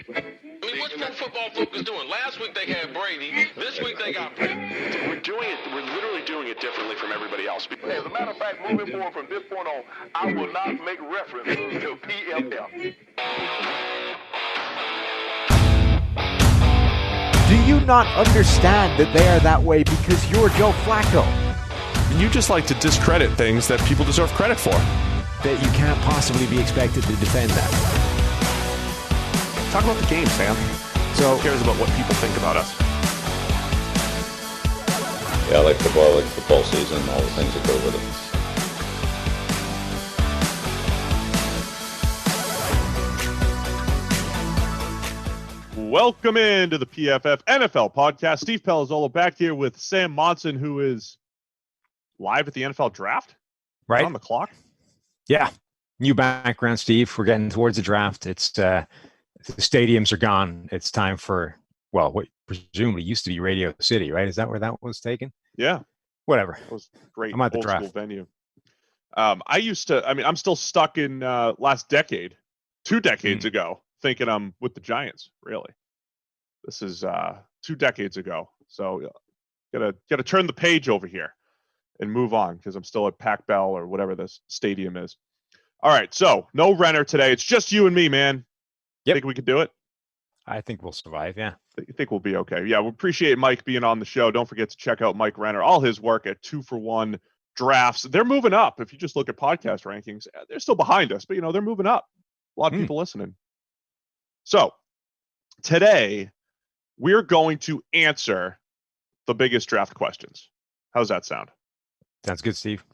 I mean, what's Pro Football Focus doing? Last week they had Brady. This week they got Brady. We're literally doing it differently from everybody else. As a matter of fact, moving forward from this point on, I will not make reference to PFF. Do you not understand that they are that way because you're Joe Flacco? And you just like to discredit things that people deserve credit for. That you can't possibly be expected to defend that. Talk about the game, Sam. So, Who cares about what people think about us? Yeah, I like football season, all the things that go with it. Welcome into the PFF NFL podcast. Steve Palazzolo back here with Sam Monson, who is live at the NFL draft. right On the clock. Yeah. New background, Steve. We're getting towards the draft. It's the stadiums are gone. It's time for, well, what presumably used to be Radio City, right? Is that where that was taken? Yeah. Whatever. It was great. I'm at the old draft. school venue. I'm still stuck in last decade, 2 decades ago, thinking I'm with the Giants, really. This is 2 decades ago. So gotta turn the page over here and move on because I'm still at Pac Bell or whatever this stadium is. All right, so no Renner today. It's just you and me, man. Yep. Think we can do it? I think we'll survive, yeah. I think we'll be okay. Yeah, we appreciate Mike being on the show. Don't forget to check out Mike Renner, all his work at 2-for-1 Drafts. They're moving up. If you just look at podcast rankings, they're still behind us, but, they're moving up. A lot of people listening. So today, we're going to answer the biggest draft questions. How's that sound? Sounds good, Steve.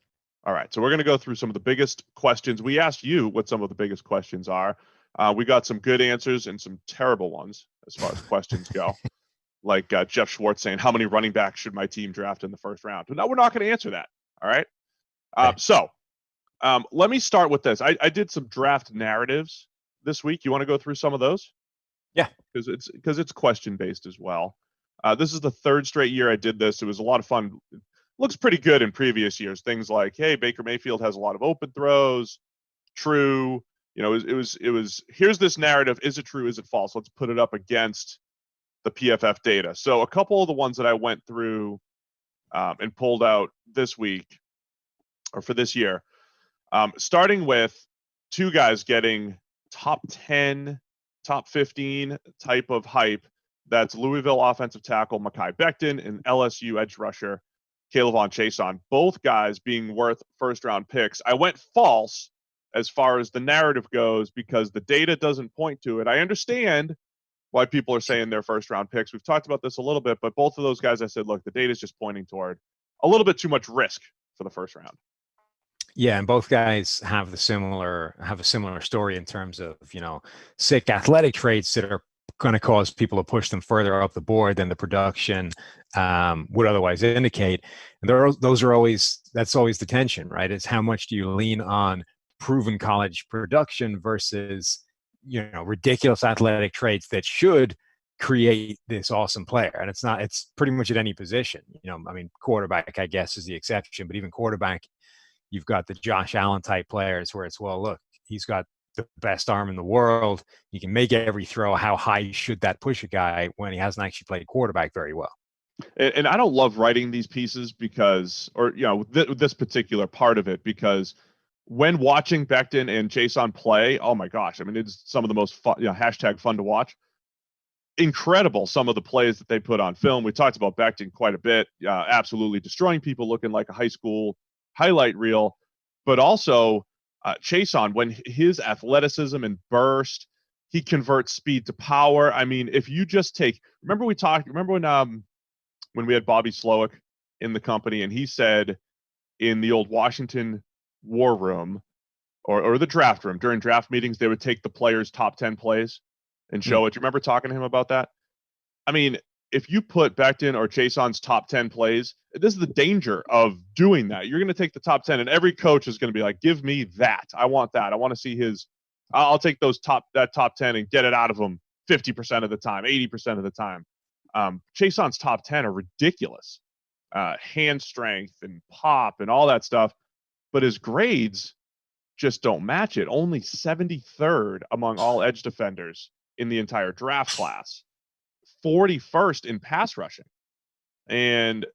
All right, so we're going to go through some of the biggest questions. We asked you what some of the biggest questions are. We got some good answers and some terrible ones as far as questions go. Like Jeff Schwartz saying, how many running backs should my team draft in the first round? But no, we're not going to answer that. All right. So let me start with this. I did some draft narratives this week. You want to go through some of those? Yeah. Because it's question based as well. This is the 3rd straight year I did this. It was a lot of fun. Looks pretty good in previous years. Things like, hey, Baker Mayfield has a lot of open throws. True. It was here's this narrative. Is it true? Is it false? Let's put it up against the PFF data. So a couple of the ones that I went through and pulled out this week or for this year, starting with 2 guys getting top 10, top 15 type of hype. That's Louisville offensive tackle Mekhi Becton and LSU edge rusher Palazzolo and Chaisson, both guys being worth first-round picks. I went false as far as the narrative goes because the data doesn't point to it. I understand why people are saying they're first-round picks. We've talked about this a little bit, but both of those guys, I said, look, the data is just pointing toward a little bit too much risk for the first round. Yeah, and both guys have a similar story in terms of, sick athletic traits that are going to cause people to push them further up the board than the production would otherwise indicate. And that's always the tension, right? It's how much do you lean on proven college production versus, ridiculous athletic traits that should create this awesome player. And it's pretty much at any position. Quarterback, I guess, is the exception, but even quarterback, you've got the Josh Allen type players where it's, well, look, he's got the best arm in the world. He can make every throw. How high should that push a guy when he hasn't actually played quarterback very well? And I don't love writing these pieces because, this particular part of it, because when watching Becton and Chaisson play, oh my gosh, it's some of the most fun, hashtag fun to watch. Incredible, some of the plays that they put on film. We talked about Becton quite a bit, absolutely destroying people, looking like a high school highlight reel, but also Chaisson, when his athleticism and burst, he converts speed to power. If you just remember when we had Bobby Slowick in the company and he said in the old Washington war room or the draft room during draft meetings, they would take the players' top 10 plays and show it. Do you remember talking to him about that? If you put Becton or Chaisson's top 10 plays, this is the danger of doing that. You're going to take the top 10 and every coach is going to be like, give me that. I want that. I want to see I'll take that top 10 and get it out of him 50% of the time, 80% of the time. Chaisson's top 10 are ridiculous. Hand strength and pop and all that stuff. But his grades just don't match it. Only 73rd among all edge defenders in the entire draft class, 41st in pass rushing. And,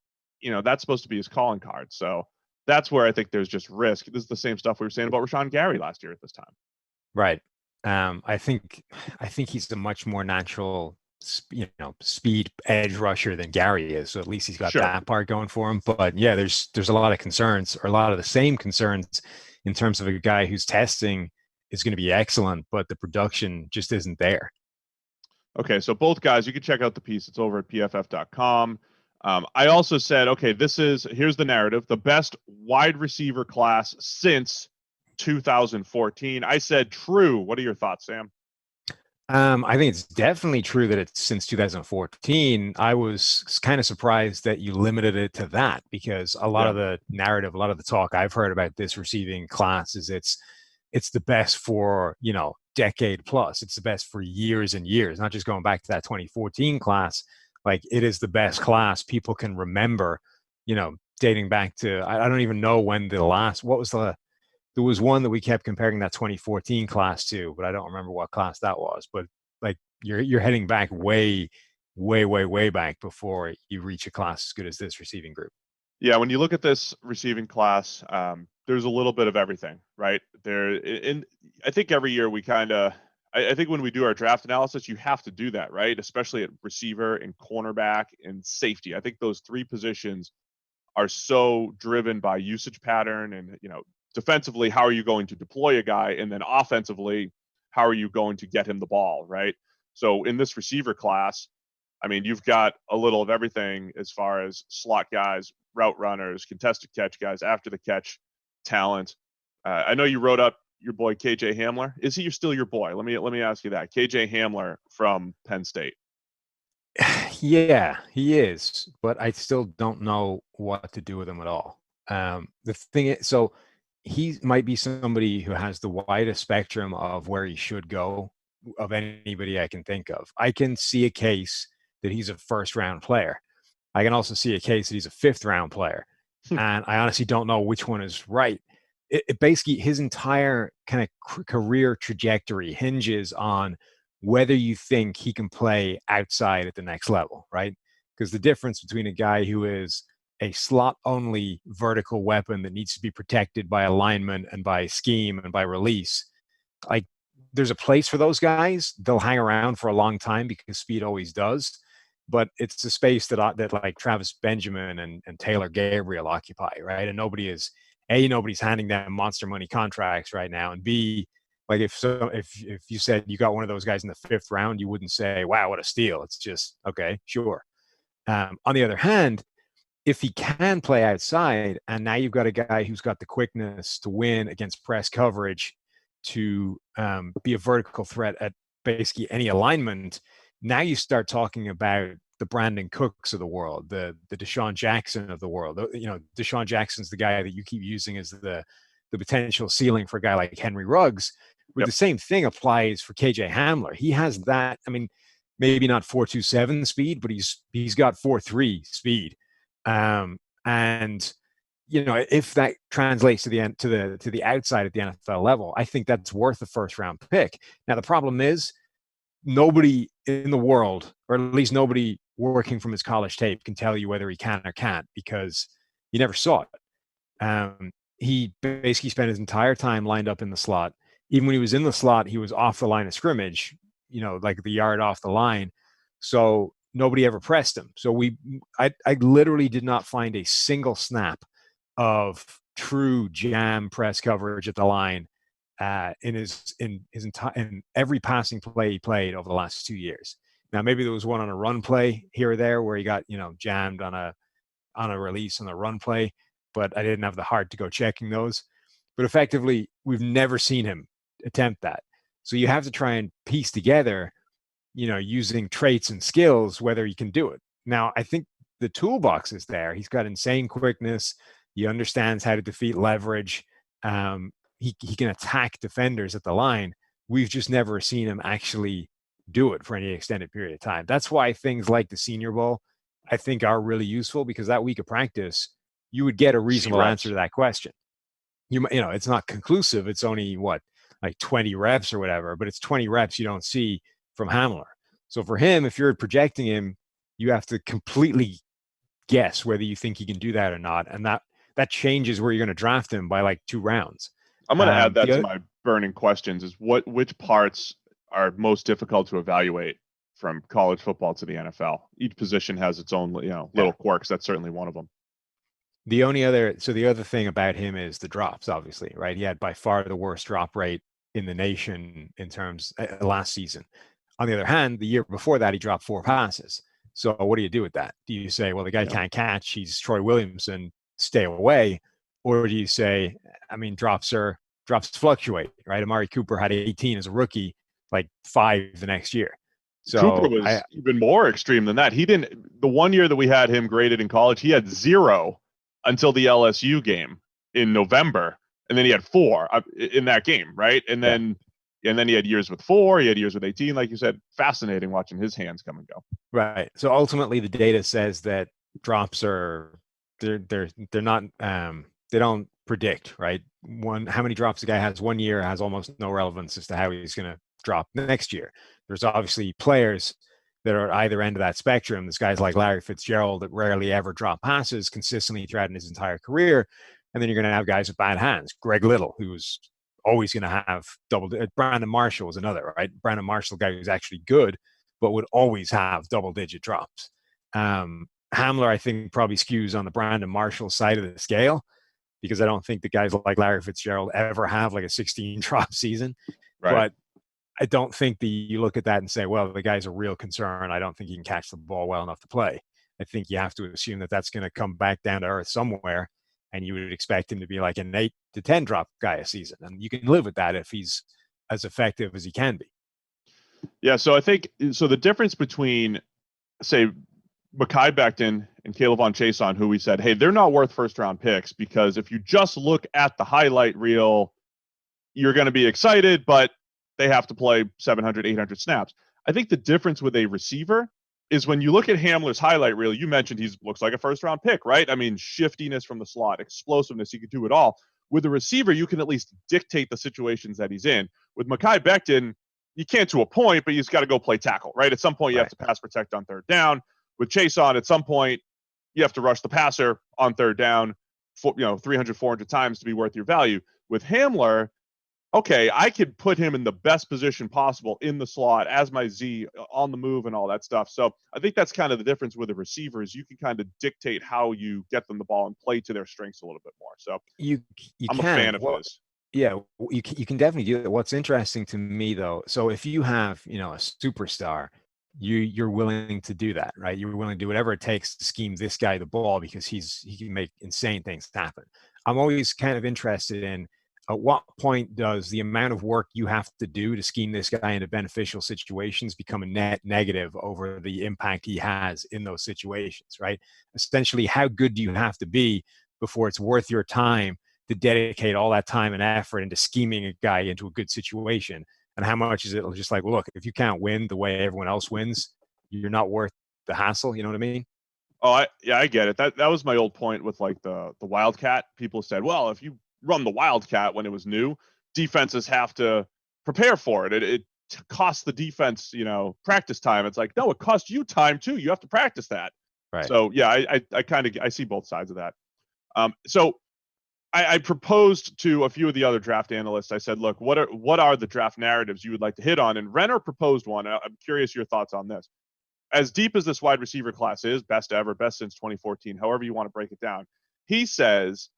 that's supposed to be his calling card. So that's where I think there's just risk. This is the same stuff we were saying about Rashawn Gary last year at this time. Right. I think he's a much more natural, speed edge rusher than Gary is. So at least he's got that part going for him. But yeah, there's a lot of concerns, or a lot of the same concerns, in terms of a guy whose testing is going to be excellent, but the production just isn't there. Okay, so both guys, you can check out the piece. It's over at pff.com. I also said, okay, here's the narrative, the best wide receiver class since 2014. I said true. What are your thoughts, Sam? I think it's definitely true that it's since 2014. I was kind of surprised that you limited it to that, because a lot of the narrative, a lot of the talk I've heard about this receiving class is it's the best for, decade plus. It's the best for years and years, not just going back to that 2014 class. Like, it is the best class people can remember, dating back to, I don't even know when there was one that we kept comparing that 2014 class to, but I don't remember what class that was. But like, you're heading back way back before you reach a class as good as this receiving group. Yeah, when you look at this receiving class, there's a little bit of everything, right? And I think every year we I think when we do our draft analysis, you have to do that, right? Especially at receiver and cornerback and safety. I think those three positions are so driven by usage pattern and, defensively, how are you going to deploy a guy? And then offensively, how are you going to get him the ball, right? So in this receiver class, I mean, you've got a little of everything as far as slot guys, route runners, contested catch guys, after the catch talent. I know you wrote up your boy KJ Hamler. Is he still your boy? Let me ask you that. KJ Hamler from Penn State. Yeah, he is, but I still don't know what to do with him at all. The thing is, so he might be somebody who has the widest spectrum of where he should go of anybody I can think of. I can see a case that he's a first-round player. I can also see a case that he's a fifth-round player. And I honestly don't know which one is right. It basically, his entire kind of career trajectory hinges on whether you think he can play outside at the next level, right? Because the difference between a guy who is a slot-only vertical weapon that needs to be protected by alignment and by scheme and by release, like, there's a place for those guys. They'll hang around for a long time because speed always does. But it's a space that like Travis Benjamin and Taylor Gabriel occupy, right? And nobody's handing them monster money contracts right now. And B, like, if you said you got one of those guys in the fifth round, you wouldn't say, wow, what a steal. It's just, okay, sure. On the other hand, if he can play outside, and now you've got a guy who's got the quickness to win against press coverage, to be a vertical threat at basically any alignment, now you start talking about the Brandon Cooks of the world, the Deshaun Jackson of the world. Deshaun Jackson's the guy that you keep using as the potential ceiling for a guy like Henry Ruggs. But the same thing applies for KJ Hamler. He has that. I mean, maybe not 4.27 speed, but he's got 4.3 speed. And if that translates to the outside at the NFL level, I think that's worth a first round pick. Now, the problem is, nobody in the world, or at least nobody working from his college tape, can tell you whether he can or can't, because you never saw it. He basically spent his entire time lined up in the slot. Even when he was in the slot, he was off the line of scrimmage, like the yard off the line. So nobody ever pressed him. So I literally did not find a single snap of true jam press coverage at the line in every passing play he played over the last 2 years. Now, maybe there was one on a run play here or there where he got, jammed on a release on the run play, but I didn't have the heart to go checking those. But effectively, we've never seen him attempt that. So you have to try and piece together, using traits and skills, whether he can do it. Now, I think the toolbox is there. He's got insane quickness. He understands how to defeat leverage. He can attack defenders at the line. We've just never seen him actually do it for any extended period of time. That's why things like the Senior Bowl, I think, are really useful, because that week of practice, you would get a reasonable answer to that question. It's not conclusive. It's only like 20 reps or whatever, but it's 20 reps you don't see from Hamler. So for him, if you're projecting him, you have to completely guess whether you think he can do that or not. And that changes where you're going to draft him by like 2 rounds. I'm going to add that to my burning questions is which parts are most difficult to evaluate from college football to the NFL. Each position has its own, little quirks. That's certainly one of them. The other thing about him is the drops, obviously, right? He had by far the worst drop rate in the nation in terms last season. On the other hand, the year before that, he dropped 4 passes. So what do you do with that? Do you say, well, the guy can't catch, he's Troy Williamson, stay away? Or do you say, I mean, drops fluctuate, right? Amari Cooper had 18 as a rookie, like 5 the next year. So Cooper was even more extreme than that. The 1 year that we had him graded in college, he had 0 until the LSU game in November. And then he had 4 in that game, right? And then he had years with 4, he had years with 18, like you said. Fascinating watching his hands come and go. Right. So ultimately the data says that drops they're not they don't predict, right? How many drops a guy has 1 year has almost no relevance as to how he's going to drop next year. There's obviously players that are at either end of that spectrum. There's guys like Larry Fitzgerald that rarely ever drop passes consistently throughout his entire career. And then you're going to have guys with bad hands. Greg Little, who's always going to have Brandon Marshall is another, right? Brandon Marshall, guy who's actually good, but would always have double-digit drops. Hamler, I think, probably skews on the Brandon Marshall side of the scale because I don't think the guys like Larry Fitzgerald ever have like a 16 drop season. Right. But I don't think you look at that and say, well, the guy's a real concern. I don't think he can catch the ball well enough to play. I think you have to assume that that's going to come back down to earth somewhere, and you would expect him to be like an 8 to 10 drop guy a season. And you can live with that if he's as effective as he can be. Yeah, so I think the difference between, say, Mekhi Becton and Palazzolo Chaisson, who we said, hey, they're not worth first-round picks because if you just look at the highlight reel, you're going to be excited, but they have to play 700, 800 snaps. I think the difference with a receiver is when you look at Hamler's highlight reel, you mentioned he looks like a first-round pick, right? I mean, shiftiness from the slot, explosiveness, he could do it all. With a receiver, you can at least dictate the situations that he's in. With Mekhi Becton, you can't to a point, but you just got to go play tackle, right? At some point, you have to pass protect on third down. With Chaisson, at some point, you have to rush the passer on third down, 300, 400 times to be worth your value. With Hamler, okay, I could put him in the best position possible in the slot as my Z on the move and all that stuff. So I think that's kind of the difference with the receivers. You can kind of dictate how you get them the ball and play to their strengths a little bit more. So I'm a fan of this. Yeah, you can definitely do that. What's interesting to me, though, so if you have, a superstar, you're willing to do that, right? You're willing to do whatever it takes to scheme this guy the ball because he can make insane things happen. I'm always kind of interested in at what point does the amount of work you have to do to scheme this guy into beneficial situations become a net negative over the impact he has in those situations, right? Essentially, how good do you have to be before it's worth your time to dedicate all that time and effort into scheming a guy into a good situation? And how much is it just like, look, if you can't win the way everyone else wins, you're not worth the hassle. You know what I mean? Oh, I get it. That was my old point with like the Wildcat. People said, well, if you run the Wildcat when it was new, defenses have to prepare for it. It costs the defense, practice time. It's like, no, it costs you time too. You have to practice that. Right. So yeah, I see both sides of that. So I proposed to a few of the other draft analysts. I said, look, what are the draft narratives you would like to hit on? And Renner proposed one. I'm curious your thoughts on this. As deep as this wide receiver class is, best ever, best since 2014, however you want to break it down, he says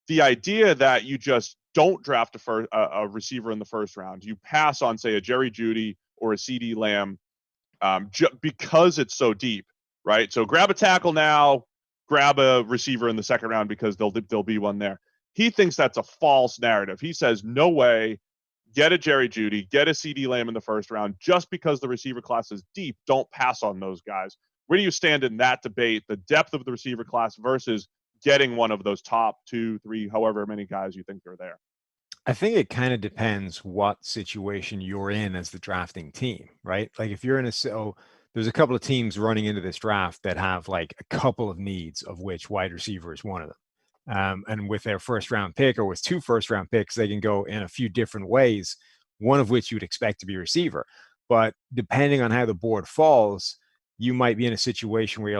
the idea that you just don't draft a receiver in the first round, you pass on, say, a Jerry Jeudy or a CD Lamb because it's so deep, right? So grab a tackle now, grab a receiver in the second round because there'll be one there. He thinks that's a false narrative. He says, no way, get a Jerry Jeudy, get a CD Lamb in the first round. Just because the receiver class is deep, don't pass on those guys. Where do you stand in that debate, the depth of the receiver class versus getting one of those top 2, 3, however many guys you think are there? I think it kind of depends what situation you're in as the drafting team, right? Like if you're in there's a couple of teams running into this draft that have like a couple of needs, of which wide receiver is one of them. And with their first round pick or with 2 first round picks, they can go in a few different ways, one of which you would expect to be receiver. But depending on how the board falls, you might be in a situation where you're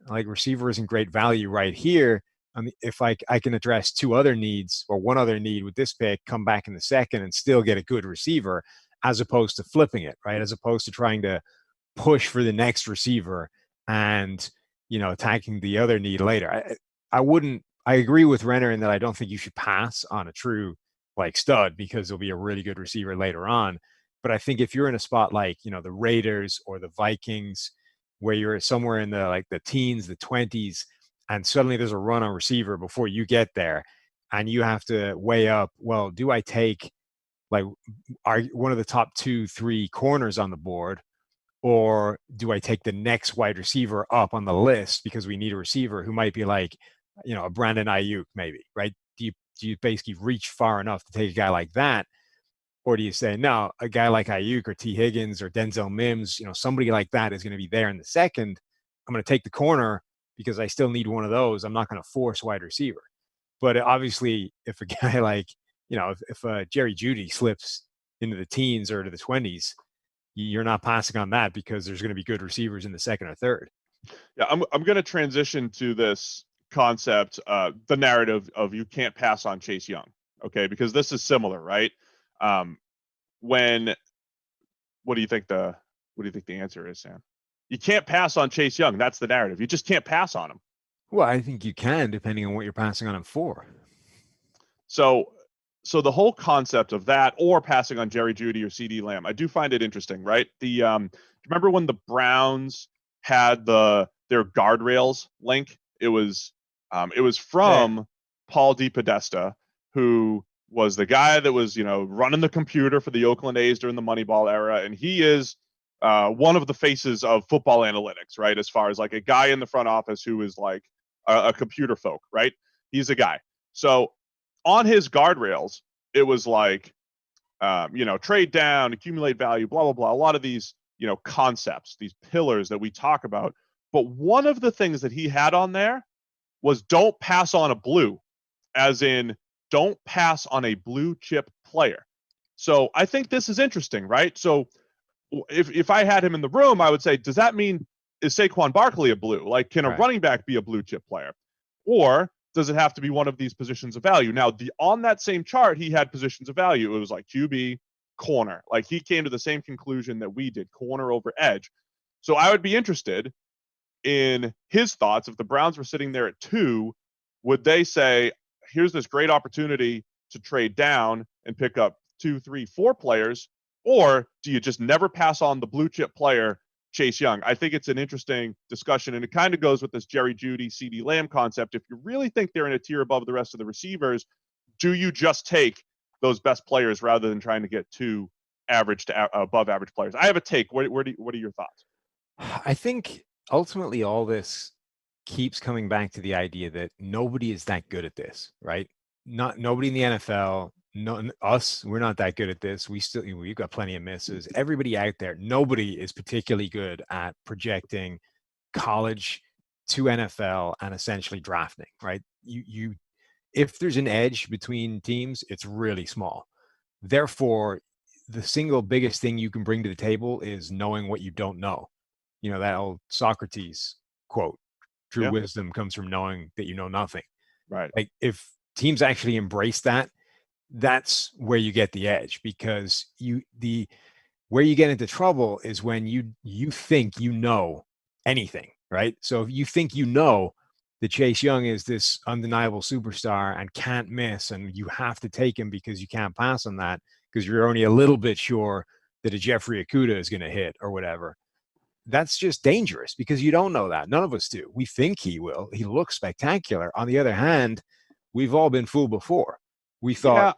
like receiver isn't great value right here. If I can address two other needs or one other need with this pick, come back in the second and still get a good receiver, as opposed to flipping it, right? As opposed to trying to push for the next receiver and, attacking the other need later. I agree with Renner in that I don't think you should pass on a true stud, because there'll be a really good receiver later on. But I think if you're in a spot like, the Raiders or the Vikings, where you're somewhere in the teens, the 20s, and suddenly there's a run on receiver before you get there, and you have to weigh up, well, do I take one of the top 2-3 corners on the board, or do I take the next wide receiver up on the list because we need a receiver who might be a Brandon Ayuk maybe, right? Do you basically reach far enough to take a guy like that? Or do you say, no, a guy like Ayuk or T. Higgins or Denzel Mims, somebody like that is going to be there in the second. I'm going to take the corner because I still need one of those. I'm not going to force wide receiver. But obviously, if a guy if Jerry Jeudy slips into the teens or to the 20s, you're not passing on that because there's going to be good receivers in the second or third. Yeah, I'm going to transition to this concept, the narrative of you can't pass on Chase Young, okay? Because this is similar, right? What do you think the answer is, Sam? You can't pass on Chase Young. That's the narrative. You just can't pass on him. Well, I think you can, depending on what you're passing on him for. So the whole concept of that, or passing on Jerry Jeudy or CD Lamb, I do find it interesting, right? Remember when the Browns had their guardrails link? It was from Paul DePodesta, who was the guy that was, running the computer for the Oakland A's during the Moneyball era. And he is one of the faces of football analytics, right? As far as a guy in the front office who is a computer folk, right? He's a guy. So on his guardrails, it was trade down, accumulate value, blah, blah, blah. A lot of these, concepts, these pillars that we talk about. But one of the things that he had on there was don't pass on a blue, as in don't pass on a blue chip player. So I think this is interesting, right? So if I had him in the room, I would say, does that mean, is Saquon Barkley a blue? Can a running back be a blue chip player? Or does it have to be one of these positions of value? Now, on that same chart, he had positions of value. It was QB, corner. He came to the same conclusion that we did, corner over edge. So I would be interested in his thoughts. If the Browns were sitting there at 2, would they say, here's this great opportunity to trade down and pick up 2, 3, 4 players? Or do you just never pass on the blue chip player, Chase Young? I think it's an interesting discussion, and it kind of goes with this Jerry Jeudy, CD Lamb concept. If you really think they're in a tier above the rest of the receivers, do you just take those best players rather than trying to get 2 average to above average players? I have a take. What are your thoughts? I think ultimately all this keeps coming back to the idea that nobody is that good at this, right? Nobody in the NFL. No, us, we're not that good at this. We've got plenty of misses. Everybody out there, nobody is particularly good at projecting college to NFL and essentially drafting, right? If there's an edge between teams, it's really small. Therefore, the single biggest thing you can bring to the table is knowing what you don't know. That old Socrates quote, true wisdom comes from knowing that you know nothing. Right. If teams actually embrace that, that's where you get the edge, because where you get into trouble is when you think you know anything, right? So if you think that Chase Young is this undeniable superstar and can't miss, and you have to take him because you can't pass on that because you're only a little bit sure that a Jeffrey Okudah is going to hit or whatever, that's just dangerous because you don't know that. None of us do. We think he will. He looks spectacular. On the other hand, we've all been fooled before. We thought,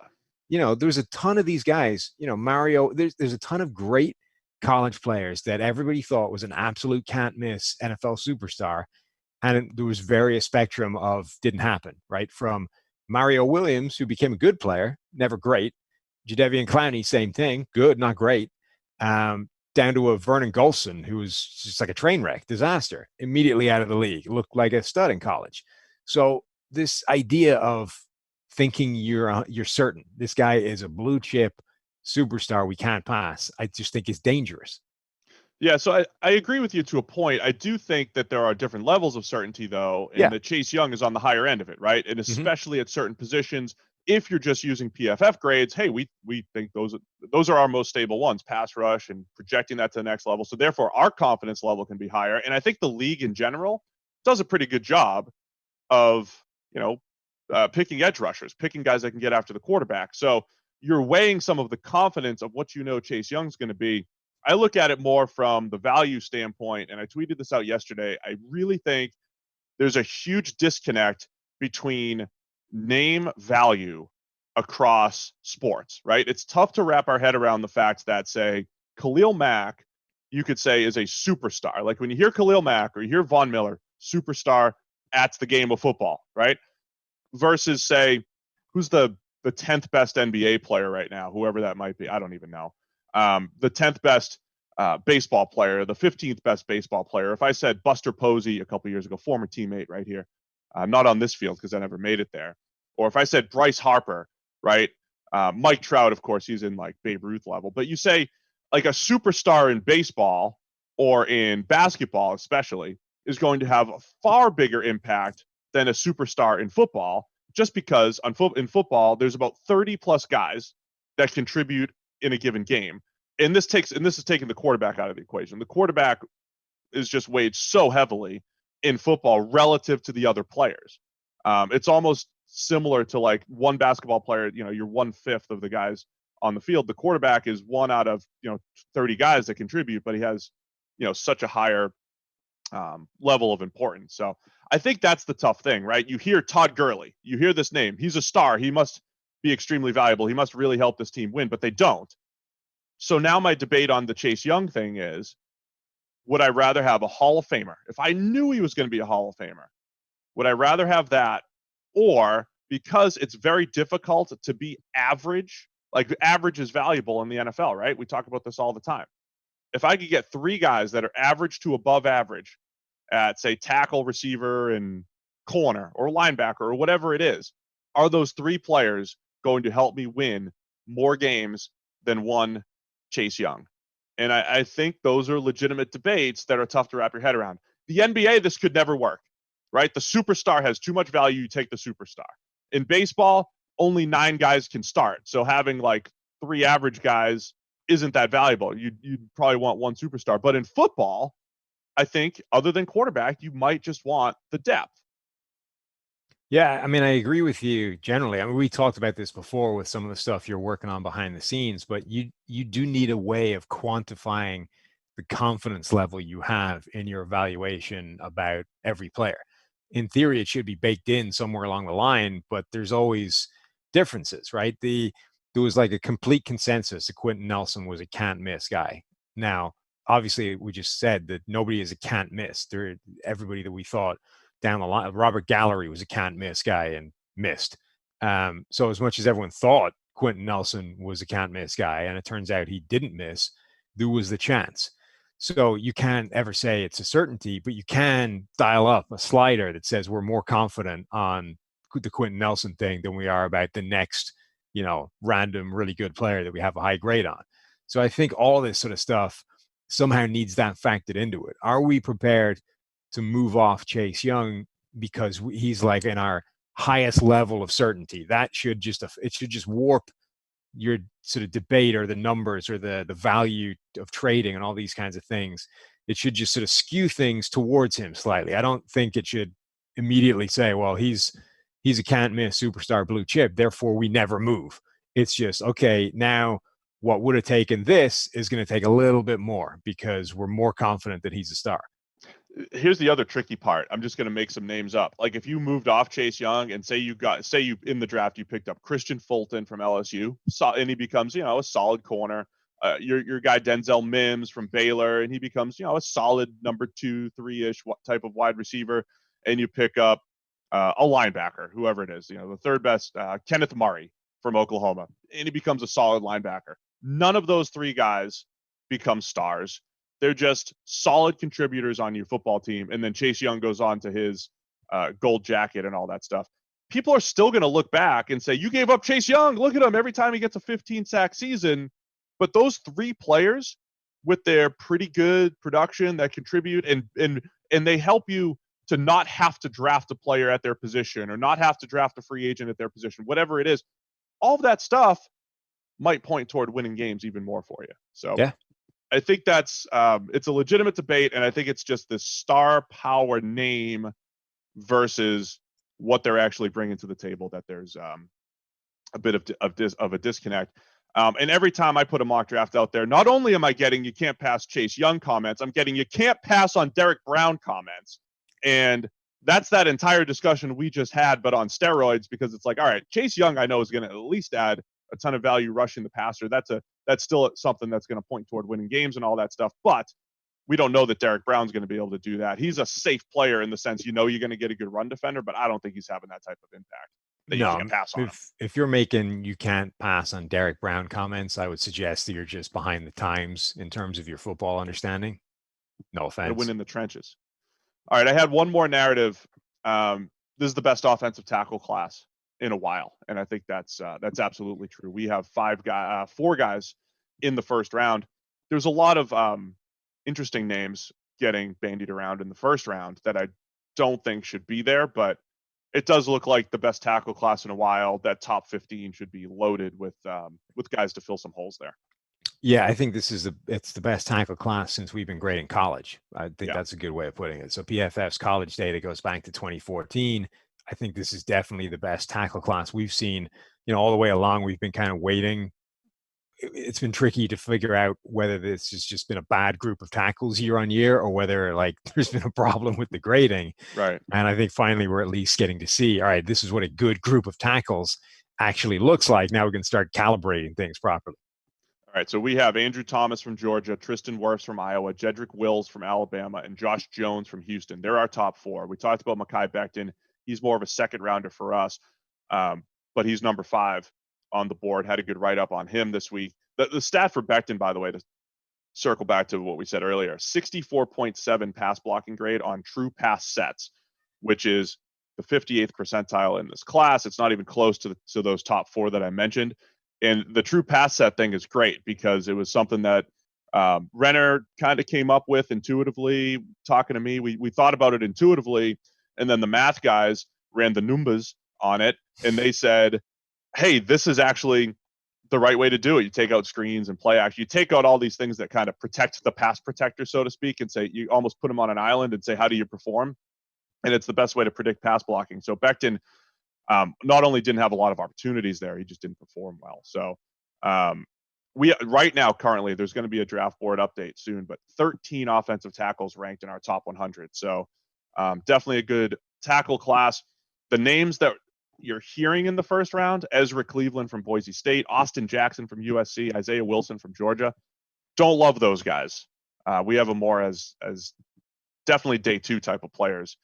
there's a ton of these guys, Mario, there's a ton of great college players that everybody thought was an absolute can't miss NFL superstar. And there was various spectrum of didn't happen, right? From Mario Williams, who became a good player, never great. Jadeveon Clowney, same thing, good, not great. Down to a Vernon Gholston, who was just like a train wreck, disaster, immediately out of the league, looked like a stud in college. So this idea of thinking you're certain this guy is a blue chip superstar we can't pass, I just think is dangerous. Yeah, so I agree with you to a point. I do think that there are different levels of certainty, though, and Yeah. that Chase Young is on the higher end of it, right? And especially at certain positions, if you're just using PFF grades, hey, we think those are our most stable ones, pass rush and projecting that to the next level. So therefore, our confidence level can be higher. And I think the league in general does a pretty good job of, picking edge rushers, picking guys that can get after the quarterback. So you're weighing some of the confidence of what Chase Young's going to be. I look at it more from the value standpoint, and I tweeted this out yesterday. I really think there's a huge disconnect between name value across sports, right? It's tough to wrap our head around the fact that, say, Khalil Mack, you could say is a superstar. Like when you hear Khalil Mack or you hear Von Miller, superstar at the game of football, right? Versus, say, who's the 10th best NBA player right now, whoever that might be. I don't even know. The 10th best baseball player, the 15th best baseball player. If I said Buster Posey a couple years ago, former teammate right here, not on this field because I never made it there. Or if I said Bryce Harper, right? Mike Trout, of course, he's in like Babe Ruth level. But you say like a superstar in baseball or in basketball especially is going to have a far bigger impact than a superstar in football, just because in football, there's about 30 plus guys that contribute in a given game. And this is taking the quarterback out of the equation. The quarterback is just weighed so heavily in football relative to the other players. It's almost similar to like one basketball player, you're 1/5 of the guys on the field. The quarterback is one out of, 30 guys that contribute, but he has, such a higher level of importance. So I think that's the tough thing, right? You hear Todd Gurley, you hear this name, he's a star, he must be extremely valuable, he must really help this team win, but they don't. So now my debate on the Chase Young thing is, would I rather have a Hall of Famer? If I knew he was going to be a Hall of Famer, would I rather have that? Or because it's very difficult to be average, like average is valuable in the NFL, right? We talk about this all the time. If I could get 3 guys that are average to above average at, say, tackle, receiver, and corner or linebacker or whatever it is, are those 3 players going to help me win more games than one Chase Young? And I think those are legitimate debates that are tough to wrap your head around. The NBA, this could never work, right? The superstar has too much value. You take the superstar. In baseball, only 9 guys can start. So having like 3 average guys isn't that valuable. You'd probably want one superstar. But in football, I think other than quarterback, you might just want the depth. Yeah, I mean, I agree with you generally. I mean, we talked about this before with some of the stuff you're working on behind the scenes, but you do need a way of quantifying the confidence level you have in your evaluation about every player. In theory, it should be baked in somewhere along the line, but there's always differences, right? There was like a complete consensus that Quentin Nelson was a can't miss guy. Now, obviously, we just said that nobody is a can't miss. Everybody that we thought down the line, Robert Gallery was a can't miss guy and missed. So as much as everyone thought Quentin Nelson was a can't miss guy, and it turns out he didn't miss, there was the chance. So you can't ever say it's a certainty, but you can dial up a slider that says we're more confident on the Quentin Nelson thing than we are about the next, random really good player that we have a high grade on. So I think all this sort of stuff somehow needs that factored into it. Are we prepared to move off Chase Young because he's like in our highest level of certainty? That should just warp your sort of debate or the numbers or the value of trading and all these kinds of things. It should just sort of skew things towards him slightly. I don't think it should immediately say, well, he's a can't miss superstar blue chip, therefore we never move. It's just, okay, now what would have taken this is going to take a little bit more because we're more confident that he's a star. Here's the other tricky part. I'm just going to make some names up. Like if you moved off Chase Young and say you in the draft, you picked up Christian Fulton from LSU, and he becomes, a solid corner. Your guy Denzel Mims from Baylor, and he becomes, a solid number 2, 3-ish type of wide receiver. And you pick up a linebacker, whoever it is, the third best, Kenneth Murray from Oklahoma, and he becomes a solid linebacker. None of those 3 guys become stars. They're just solid contributors on your football team. And then Chase Young goes on to his gold jacket and all that stuff. People are still going to look back and say, you gave up Chase Young. Look at him. Every time he gets a 15-sack season, But those three players with their pretty good production that contribute and they help you to not have to draft a player at their position or not have to draft a free agent at their position, whatever it is, all of that stuff might point toward winning games even more for you. So Yeah. I think that's it's a legitimate debate, and I think it's just this star power name versus what they're actually bringing to the table that there's a bit of a disconnect. And every time I put a mock draft out there, not only am I getting you can't pass Chase Young comments, I'm getting you can't pass on Derek Brown comments. And that's that entire discussion we just had, but on steroids, because it's like, all right, Chase Young, I know, is going to at least add a ton of value rushing the passer. That's still something that's going to point toward winning games and all that stuff. But we don't know that Derek Brown's going to be able to do that. He's a safe player in the sense, you're going to get a good run defender, but I don't think he's having that type of impact that you can't pass on him. If you're making you can't pass on Derek Brown comments, I would suggest that you're just behind the times in terms of your football understanding. No offense. Win in the trenches. All right, I had one more narrative. This is the best offensive tackle class in a while, and I think that's absolutely true. We have four guys in the first round. There's a lot of interesting names getting bandied around in the first round that I don't think should be there, but it does look like the best tackle class in a while. That top 15 should be loaded with guys to fill some holes there. Yeah, I think it's the best tackle class since we've been grading college. I think that's a good way of putting it. So PFF's college data goes back to 2014. I think this is definitely the best tackle class we've seen. All the way along, we've been kind of waiting. It's been tricky to figure out whether this has just been a bad group of tackles year on year or whether there's been a problem with the grading. Right. And I think finally we're at least getting to see, all right, this is what a good group of tackles actually looks like. Now we can start calibrating things properly. All right, so we have Andrew Thomas from Georgia, Tristan Wirfs from Iowa, Jedrick Wills from Alabama, and Josh Jones from Houston. They're our top four. We talked about Mekhi Becton. He's more of a second rounder for us, but he's number 5 on the board. Had a good write-up on him this week. The stat for Becton, by the way, to circle back to what we said earlier, 64.7 pass blocking grade on true pass sets, which is the 58th percentile in this class. It's not even close to those top 4 that I mentioned. And the true pass set thing is great because it was something that Renner kind of came up with intuitively, talking to me. We thought about it intuitively, and then the math guys ran the numbers on it, and they said, hey, this is actually the right way to do it. You take out screens and play action. You take out all these things that kind of protect the pass protector, so to speak, and say you almost put them on an island and say, how do you perform? And it's the best way to predict pass blocking. So Becton not only didn't have a lot of opportunities there, he just didn't perform well. So we right now, currently, there's going to be a draft board update soon, but 13 offensive tackles ranked in our top 100. So definitely a good tackle class. The names that you're hearing in the first round: Ezra Cleveland from Boise State, Austin Jackson from USC, Isaiah Wilson from Georgia. Don't love those guys. We have them more as definitely day 2 type of players.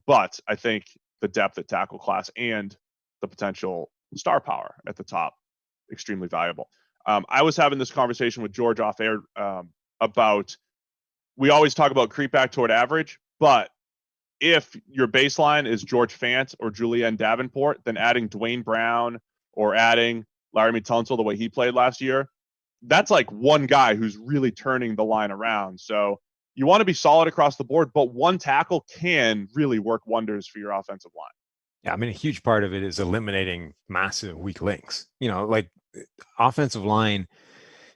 But I think the depth at tackle class and the potential star power at the top, extremely valuable. I was having this conversation with George off air about, we always talk about creep back toward average, but if your baseline is George Fant or Julian Davenport, then adding Dwayne Brown or adding Laramie Tunsil the way he played last year, that's like one guy who's really turning the line around. So you want to be solid across the board, but one tackle can really work wonders for your offensive line. Yeah, I mean, a huge part of it is eliminating massive weak links. Like offensive line,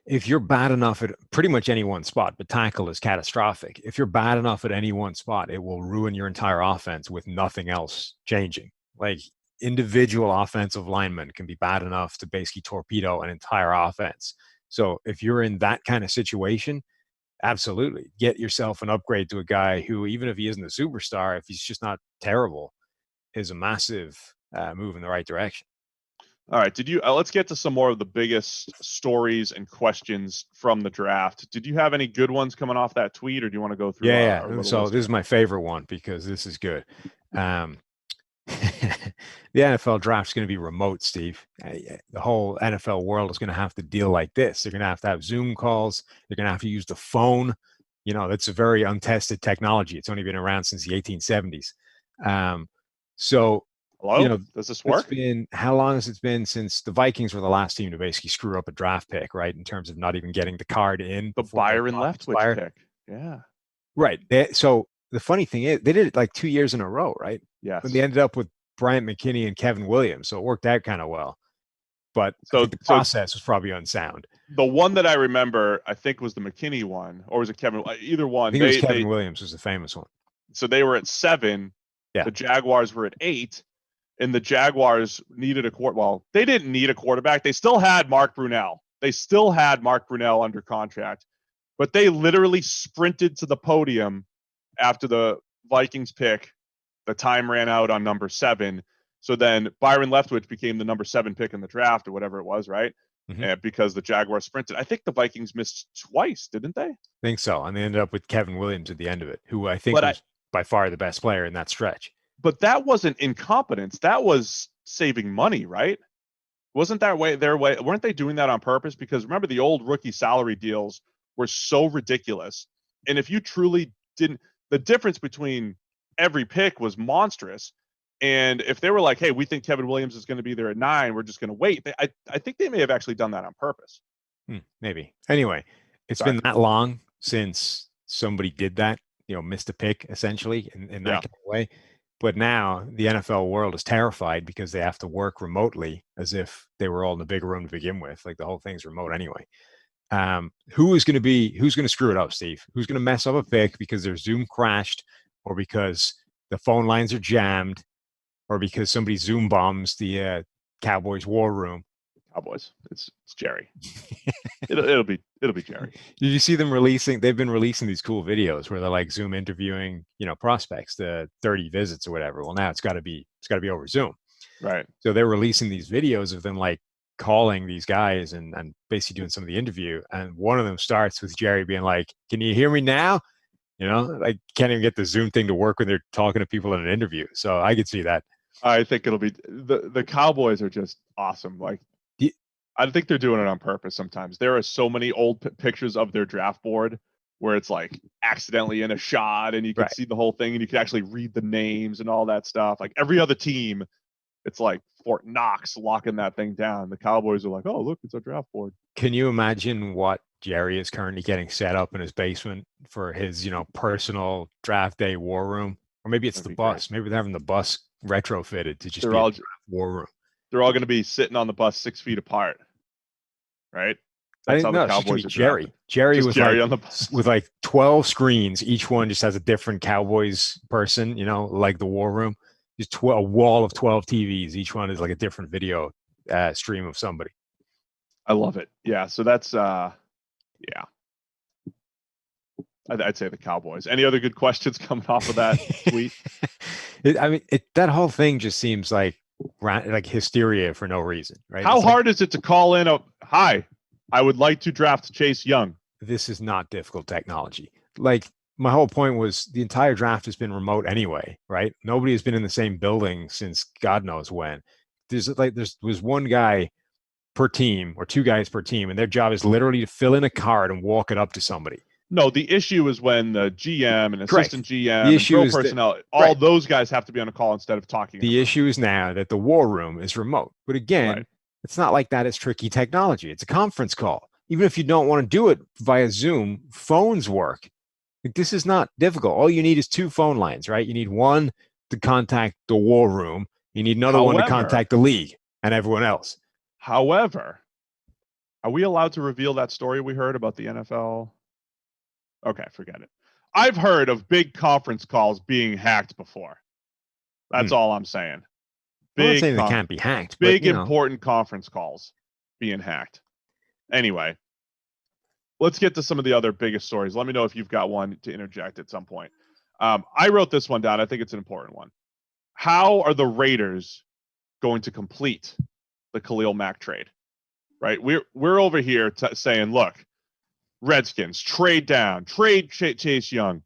if you're bad enough at pretty much any one spot, but tackle is catastrophic. If you're bad enough at any one spot, it will ruin your entire offense with nothing else changing. Like individual offensive linemen can be bad enough to basically torpedo an entire offense. So if you're in that kind of situation, absolutely get yourself an upgrade to a guy who, even if he isn't a superstar, if he's just not terrible, is a massive move in the right direction. All right. Did you? Let's get to some more of the biggest stories and questions from the draft. Did you have any good ones coming off that tweet, or do you want to go through? Yeah. So this is my favorite one because this is good. The NFL draft is going to be remote, Steve. The whole NFL world is going to have to deal like this. They're going to have Zoom calls. They're going to have to use the phone. That's a very untested technology. It's only been around since the 1870s. So Hello? Does this work? How long has it been since the Vikings were the last team to basically screw up a draft pick, right? In terms of not even getting the card in. The Byron Leftwich pick. Yeah. Right. So the funny thing is they did it like 2 years in a row, right? Yes. When they ended up with Bryant McKinney and Kevin Williams. So it worked out kind of well. But I think the process was probably unsound. The one that I remember, I think, was the McKinney one, or was it Kevin? Either one. I think it was Kevin Williams was the famous one. So they were at 7. Yeah. The Jaguars were at 8. And the Jaguars needed a quarterback. Well, they didn't need a quarterback. They still had Mark Brunell. Under contract. But they literally sprinted to the podium after the Vikings pick. The time ran out on number 7. So then Byron Leftwich became the number 7 pick in the draft or whatever it was, right? Mm-hmm. Because the Jaguars sprinted. I think the Vikings missed twice, didn't they? I think so. And they ended up with Kevin Williams at the end of it, who I think was by far the best player in that stretch. But that wasn't incompetence. That was saving money, right? Wasn't that their way? Weren't they doing that on purpose? Because remember, the old rookie salary deals were so ridiculous. And if you truly didn't, the difference between every pick was monstrous. And if they were like, hey, we think Kevin Williams is going to be there at 9, we're just going to wait. I think they may have actually done that on purpose. Maybe. Anyway, it's been that long since somebody did that, missed a pick essentially in that kind of way. But now the NFL world is terrified because they have to work remotely as if they were all in the big room to begin with. Like the whole thing's remote anyway. Who's going to screw it up, Steve? Who's going to mess up a pick because their Zoom crashed or because the phone lines are jammed or because somebody Zoom bombs the Cowboys war room? Cowboys. It's Jerry. it'll be Jerry. Did you see them they've been releasing these cool videos where they're like Zoom interviewing, prospects, the 30 visits or whatever. Well, now it's got to be over Zoom. Right. So they're releasing these videos of them like calling these guys and basically doing some of the interview. And one of them starts with Jerry being like, "Can you hear me now?" Like can't even get the Zoom thing to work when they're talking to people in an interview. So I could see that. I think it'll be the Cowboys are just awesome. Like, I think they're doing it on purpose sometimes. There are so many old pictures of their draft board where it's like accidentally in a shot and you can see the whole thing and you can actually read the names and all that stuff. Like every other team, it's like Fort Knox locking that thing down. The Cowboys are like, oh, look, it's our draft board. Can you imagine what Jerry is currently getting set up in his basement for his, personal draft day war room? Or maybe it's the bus. Great. Maybe they're having the bus retrofitted to just be a war room. They're all going to be sitting on the bus 6 feet apart. Right? That's how the Cowboys are Jerry. Jerry with Jerry on the bus. With like 12 screens. Each one just has a different Cowboys person, like the war room. Just a wall of 12 TVs. Each one is like a different video stream of somebody. I love it. Yeah. So that's, I'd say the Cowboys. Any other good questions coming off of that tweet? That whole thing just seems like hysteria for no reason, right? How hard is it to call in hi, I would like to draft Chase Young? This is not difficult technology. Like my whole point was the entire draft has been remote anyway, right? Nobody has been in the same building since God knows when. There's one guy per team or 2 guys per team, and their job is literally to fill in a card and walk it up to somebody. No, the issue is when the GM and assistant GM and pro personnel, all those guys have to be on a call instead of talking. The issue is now that the war room is remote. But again, it's not like that. It's tricky technology. It's a conference call. Even if you don't want to do it via Zoom, phones work. Like, this is not difficult. All you need is 2 phone lines, right? You need one to contact the war room. You need another one to contact the league and everyone else. However, are we allowed to reveal that story we heard about the NFL? Okay, forget it. I've heard of big conference calls being hacked before. That's all I'm saying. I'm not saying they can't be hacked. Big, important conference calls being hacked. Anyway, let's get to some of the other biggest stories. Let me know if you've got one to interject at some point. I wrote this one down. I think it's an important one. How are the Raiders going to complete the Khalil Mack trade? Right? We're over here saying, look, Redskins, trade down, trade Chase Young,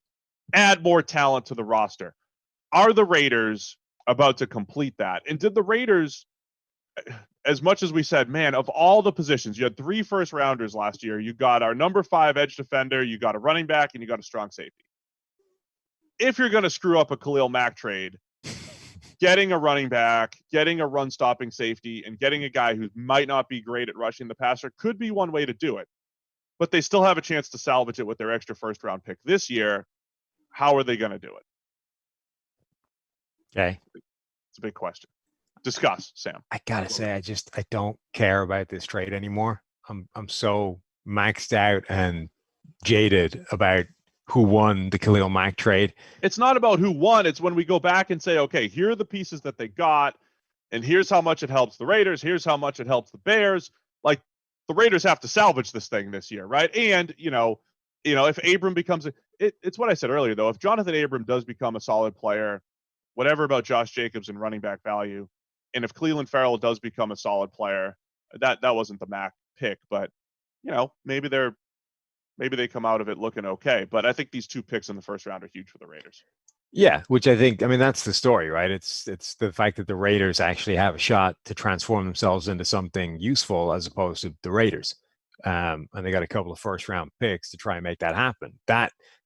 add more talent to the roster. Are the Raiders about to complete that? And did the Raiders, as much as we said, man, of all the positions, you had 3 first-rounders last year. You got our number 5 edge defender, you got a running back, and you got a strong safety. If you're going to screw up a Khalil Mack trade, getting a running back, getting a run-stopping safety, and getting a guy who might not be great at rushing the passer could be one way to do it. But they still have a chance to salvage it with their extra first-round pick this year. How are they going to do it? Okay. It's a big question. Discuss, Sam. I gotta say, I don't care about this trade anymore. I'm so maxed out and jaded about who won the Khalil Mack trade. It's not about who won. It's when we go back and say, okay, here are the pieces that they got, and here's how much it helps the Raiders. Here's how much it helps the Bears. Like, the Raiders have to salvage this thing this year, right? And, if Abram becomes it's what I said earlier, though. If Jonathan Abram does become a solid player, whatever about Josh Jacobs and running back value, and if Cleveland Farrell does become a solid player, that wasn't the Mac pick, but maybe they come out of it looking okay. But I think these 2 picks in the first round are huge for the Raiders. Yeah, which I think, that's the story, right? It's the fact that the Raiders actually have a shot to transform themselves into something useful as opposed to the Raiders. And they got a couple of first round picks to try and make that happen.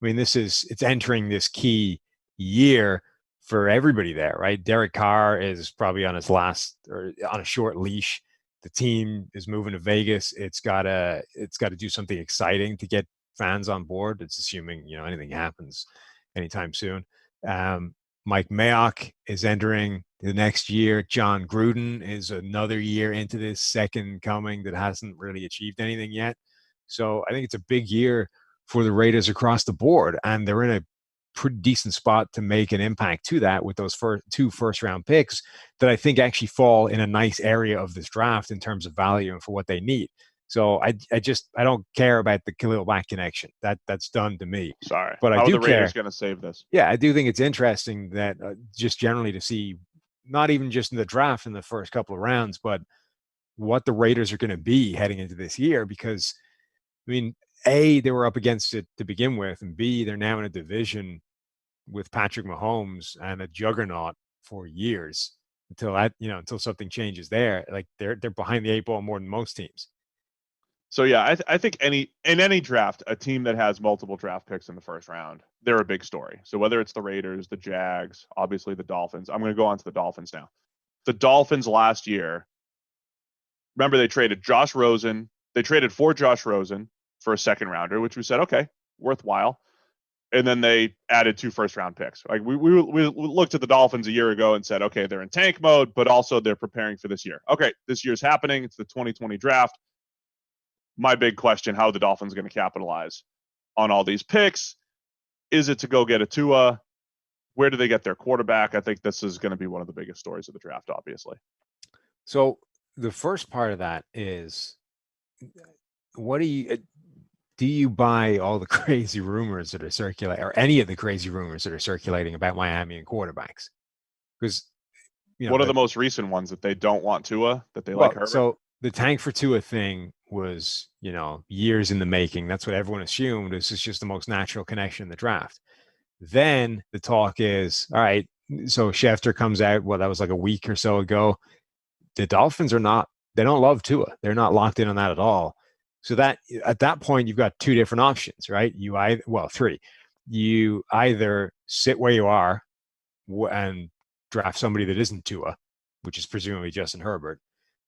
It's entering this key year for everybody there, right? Derek Carr is probably on his last or on a short leash. The team is moving to Vegas. It's got to do something exciting to get fans on board. It's assuming, anything happens anytime soon. Mike Mayock is entering the next year. John Gruden is another year into this second coming that hasn't really achieved anything yet. So I think it's a big year for the Raiders across the board, and they're in a pretty decent spot to make an impact to that with those 2 first-round picks that I think actually fall in a nice area of this draft in terms of value and for what they need. So I don't care about the Khalil Mack connection. That's done to me. Sorry, but how I do are the Raiders care. going to save this? Yeah, I do think it's interesting that just generally to see, not even just in the draft in the first couple of rounds, but what the Raiders are going to be heading into this year. Because A, they were up against it to begin with, and B, they're now in a division with Patrick Mahomes and a juggernaut for years until something changes there. Like they're behind the 8 ball more than most teams. So yeah, I think in any draft, a team that has multiple draft picks in the first round, they're a big story. So whether it's the Raiders, the Jags, obviously the Dolphins. I'm going to go on to the Dolphins now. The Dolphins last year, remember they traded Josh Rosen. They traded for Josh Rosen for a second rounder, which we said, okay, worthwhile. And then they added 2 first-round picks. Like we looked at the Dolphins a year ago and said, okay, they're in tank mode, but also they're preparing for this year. Okay, this year's happening. It's the 2020 draft. My big question, how are the Dolphins going to capitalize on all these picks? Is it to go get a Tua? Where do they get their quarterback? I think this is going to be one of the biggest stories of the draft, obviously. So the first part of that is, what do you buy all the crazy rumors that are circulating, or any of the crazy rumors that are circulating about Miami and quarterbacks? Because what are the most recent ones that they don't want Tua, that they like Herbert? So the tank for Tua thing was, years in the making. That's what everyone assumed. This is just the most natural connection in the draft. Then the talk is, all right, so Schefter comes out, that was like a week or so ago. The Dolphins they don't love Tua. They're not locked in on that at all. So that at that point, you've got 2 different options, right? 3. You either sit where you are and draft somebody that isn't Tua, which is presumably Justin Herbert.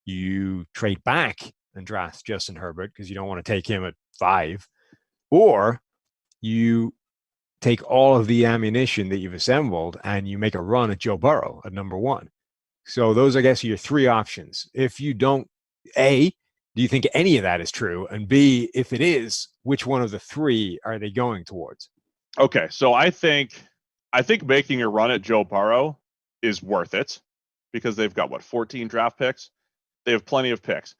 You trade back and draft Justin Herbert because you don't want to take him at 5, or you take all of the ammunition that you've assembled and you make a run at Joe Burrow at number 1. So those, I guess, are your 3 options. If you don't, A, do you think any of that is true? And B, if it is, which one of the 3 are they going towards? Okay, so I think making a run at Joe Burrow is worth it because they've got 14 draft picks. They have plenty of picks.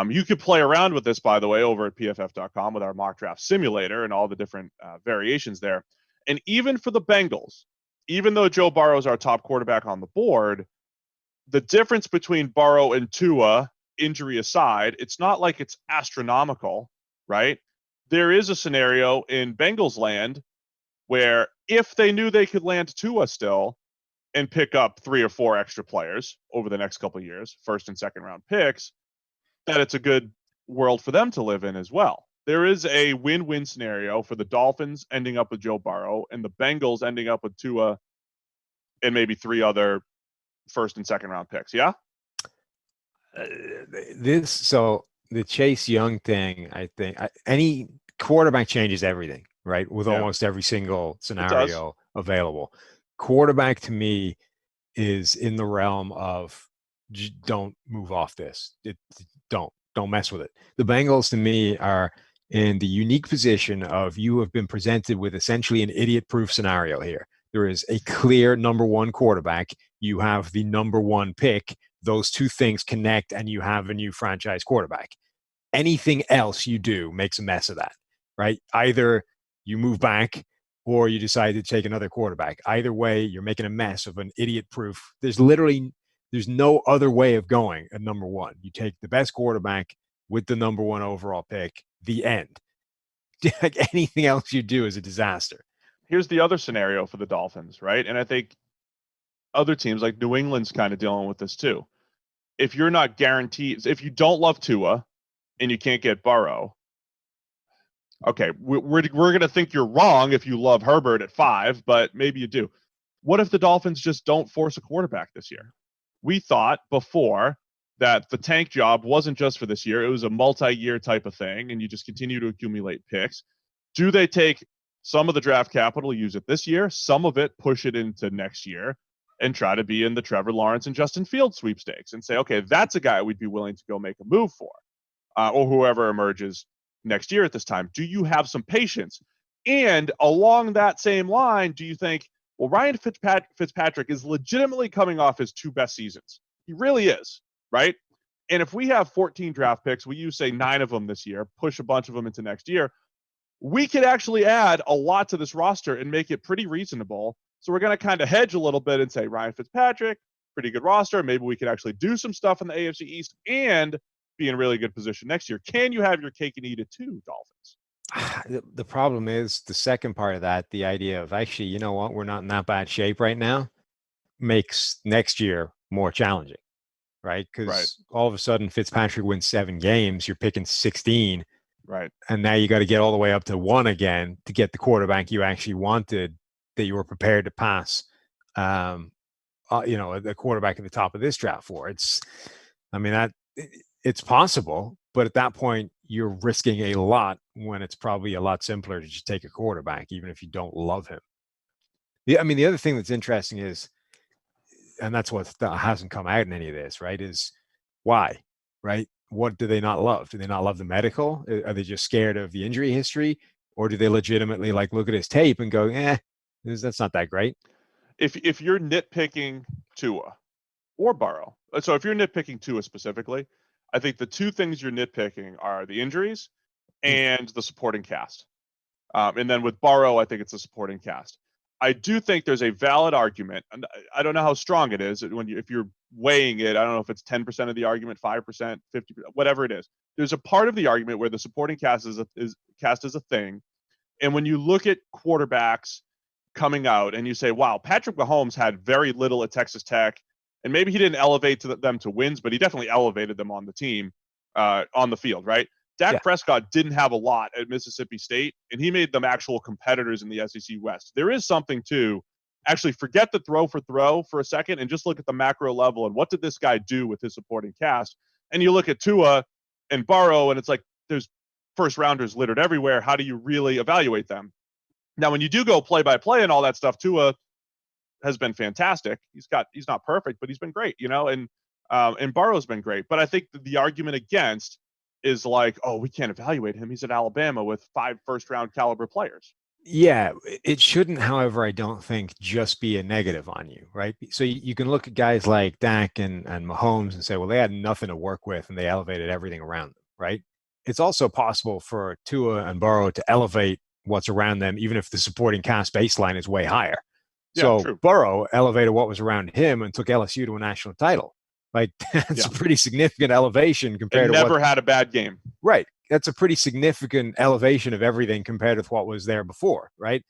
You could play around with this, by the way, over at PFF.com with our mock draft simulator and all the different variations there. And even for the Bengals, even though Joe Burrow is our top quarterback on the board, the difference between Burrow and Tua, injury aside, it's not like it's astronomical, right? There is a scenario in Bengals land where if they knew they could land Tua still and pick up 3 or 4 extra players over the next couple of years, first and second round picks, that it's a good world for them to live in as well. There is a win-win scenario for the Dolphins ending up with Joe Burrow and the Bengals ending up with Tua and maybe 3 other first and second round picks. Yeah. So the Chase Young thing, I think any quarterback changes everything, right? With almost every single scenario available. Quarterback to me is in the realm of don't move off this. Don't mess with it. The Bengals to me are in the unique position of you have been presented with essentially an idiot-proof scenario here. There is a clear number one quarterback. You have the number one pick. Those two things connect and you have a new franchise quarterback. Anything else you do makes a mess of that, right? Either you move back or you decide to take another quarterback. Either way, you're making a mess of an idiot-proof. There's no other way of going at number one. You take the best quarterback with the number one overall pick, the end. Like anything else you do is a disaster. Here's the other scenario for the Dolphins, right? And I think other teams like New England's kind of dealing with this too. If you're not guaranteed, if you don't love Tua and you can't get Burrow, okay, we're going to think you're wrong if you love Herbert at 5, but maybe you do. What if the Dolphins just don't force a quarterback this year? We thought before that the tank job wasn't just for this year. It was a multi-year type of thing, and you just continue to accumulate picks. Do they take some of the draft capital, use it this year, some of it push it into next year, and try to be in the Trevor Lawrence and Justin Fields sweepstakes and say, okay, that's a guy we'd be willing to go make a move for, or whoever emerges next year at this time? Do you have some patience? And along that same line, do you think, well, Ryan Fitzpatrick is legitimately coming off his 2 best seasons? He really is, right? And if we have 14 draft picks, we use, say, 9 of them this year, push a bunch of them into next year, we could actually add a lot to this roster and make it pretty reasonable. So we're going to kind of hedge a little bit and say Ryan Fitzpatrick, pretty good roster. Maybe we could actually do some stuff in the AFC East and be in really good position next year. Can you have your cake and eat it too, Dolphins? The problem is the second part of that, the idea of actually, you know what, we're not in that bad shape right now, makes next year more challenging, right? Because all of a sudden Fitzpatrick wins 7 games, you're picking 16. Right. And now you got to get all the way up to 1 again to get the quarterback you actually wanted, that you were prepared to pass, the quarterback at the top of this draft for. It's possible, but at that point you're risking a lot when it's probably a lot simpler to just take a quarterback, even if you don't love him. The other thing that's interesting is, and that's what hasn't come out in any of this, right, is why, right? What do they not love? Do they not love the medical? Are they just scared of the injury history? Or do they legitimately look at his tape and go, that's not that great? If you're nitpicking Tua or Burrow, so if you're nitpicking Tua specifically, I think the 2 things you're nitpicking are the injuries and the supporting cast. And then with Burrow, I think it's a supporting cast. I do think there's a valid argument, and I don't know how strong it is if you're weighing it. I don't know if it's 10% of the argument, 5%, 50%, whatever it is. There's a part of the argument where the supporting cast is a thing. And when you look at quarterbacks coming out and you say, wow, Patrick Mahomes had very little at Texas Tech, and maybe he didn't elevate them to wins, but he definitely elevated them on the team, on the field, right? Dak Prescott didn't have a lot at Mississippi State, and he made them actual competitors in the SEC West. There is something to actually forget the throw for a second and just look at the macro level and what did this guy do with his supporting cast? And you look at Tua and Burrow, and it's like there's first rounders littered everywhere. How do you really evaluate them? Now, when you do go play by play and all that stuff, Tua has been fantastic. He's not perfect, but he's been great, and Burrow's been great. But I think the argument against is like, oh, we can't evaluate him. He's at Alabama with 5 first-round caliber players. Yeah, it shouldn't, however, I don't think, just be a negative on you, right? So you can look at guys like Dak and Mahomes and say, well, they had nothing to work with and they elevated everything around them, right? It's also possible for Tua and Burrow to elevate what's around them, even if the supporting cast baseline is way higher. So true. Burrow elevated what was around him and took LSU to a national title. Like, that's a pretty significant elevation compared to never had a bad game. Right. That's a pretty significant elevation of everything compared with what was there before, right?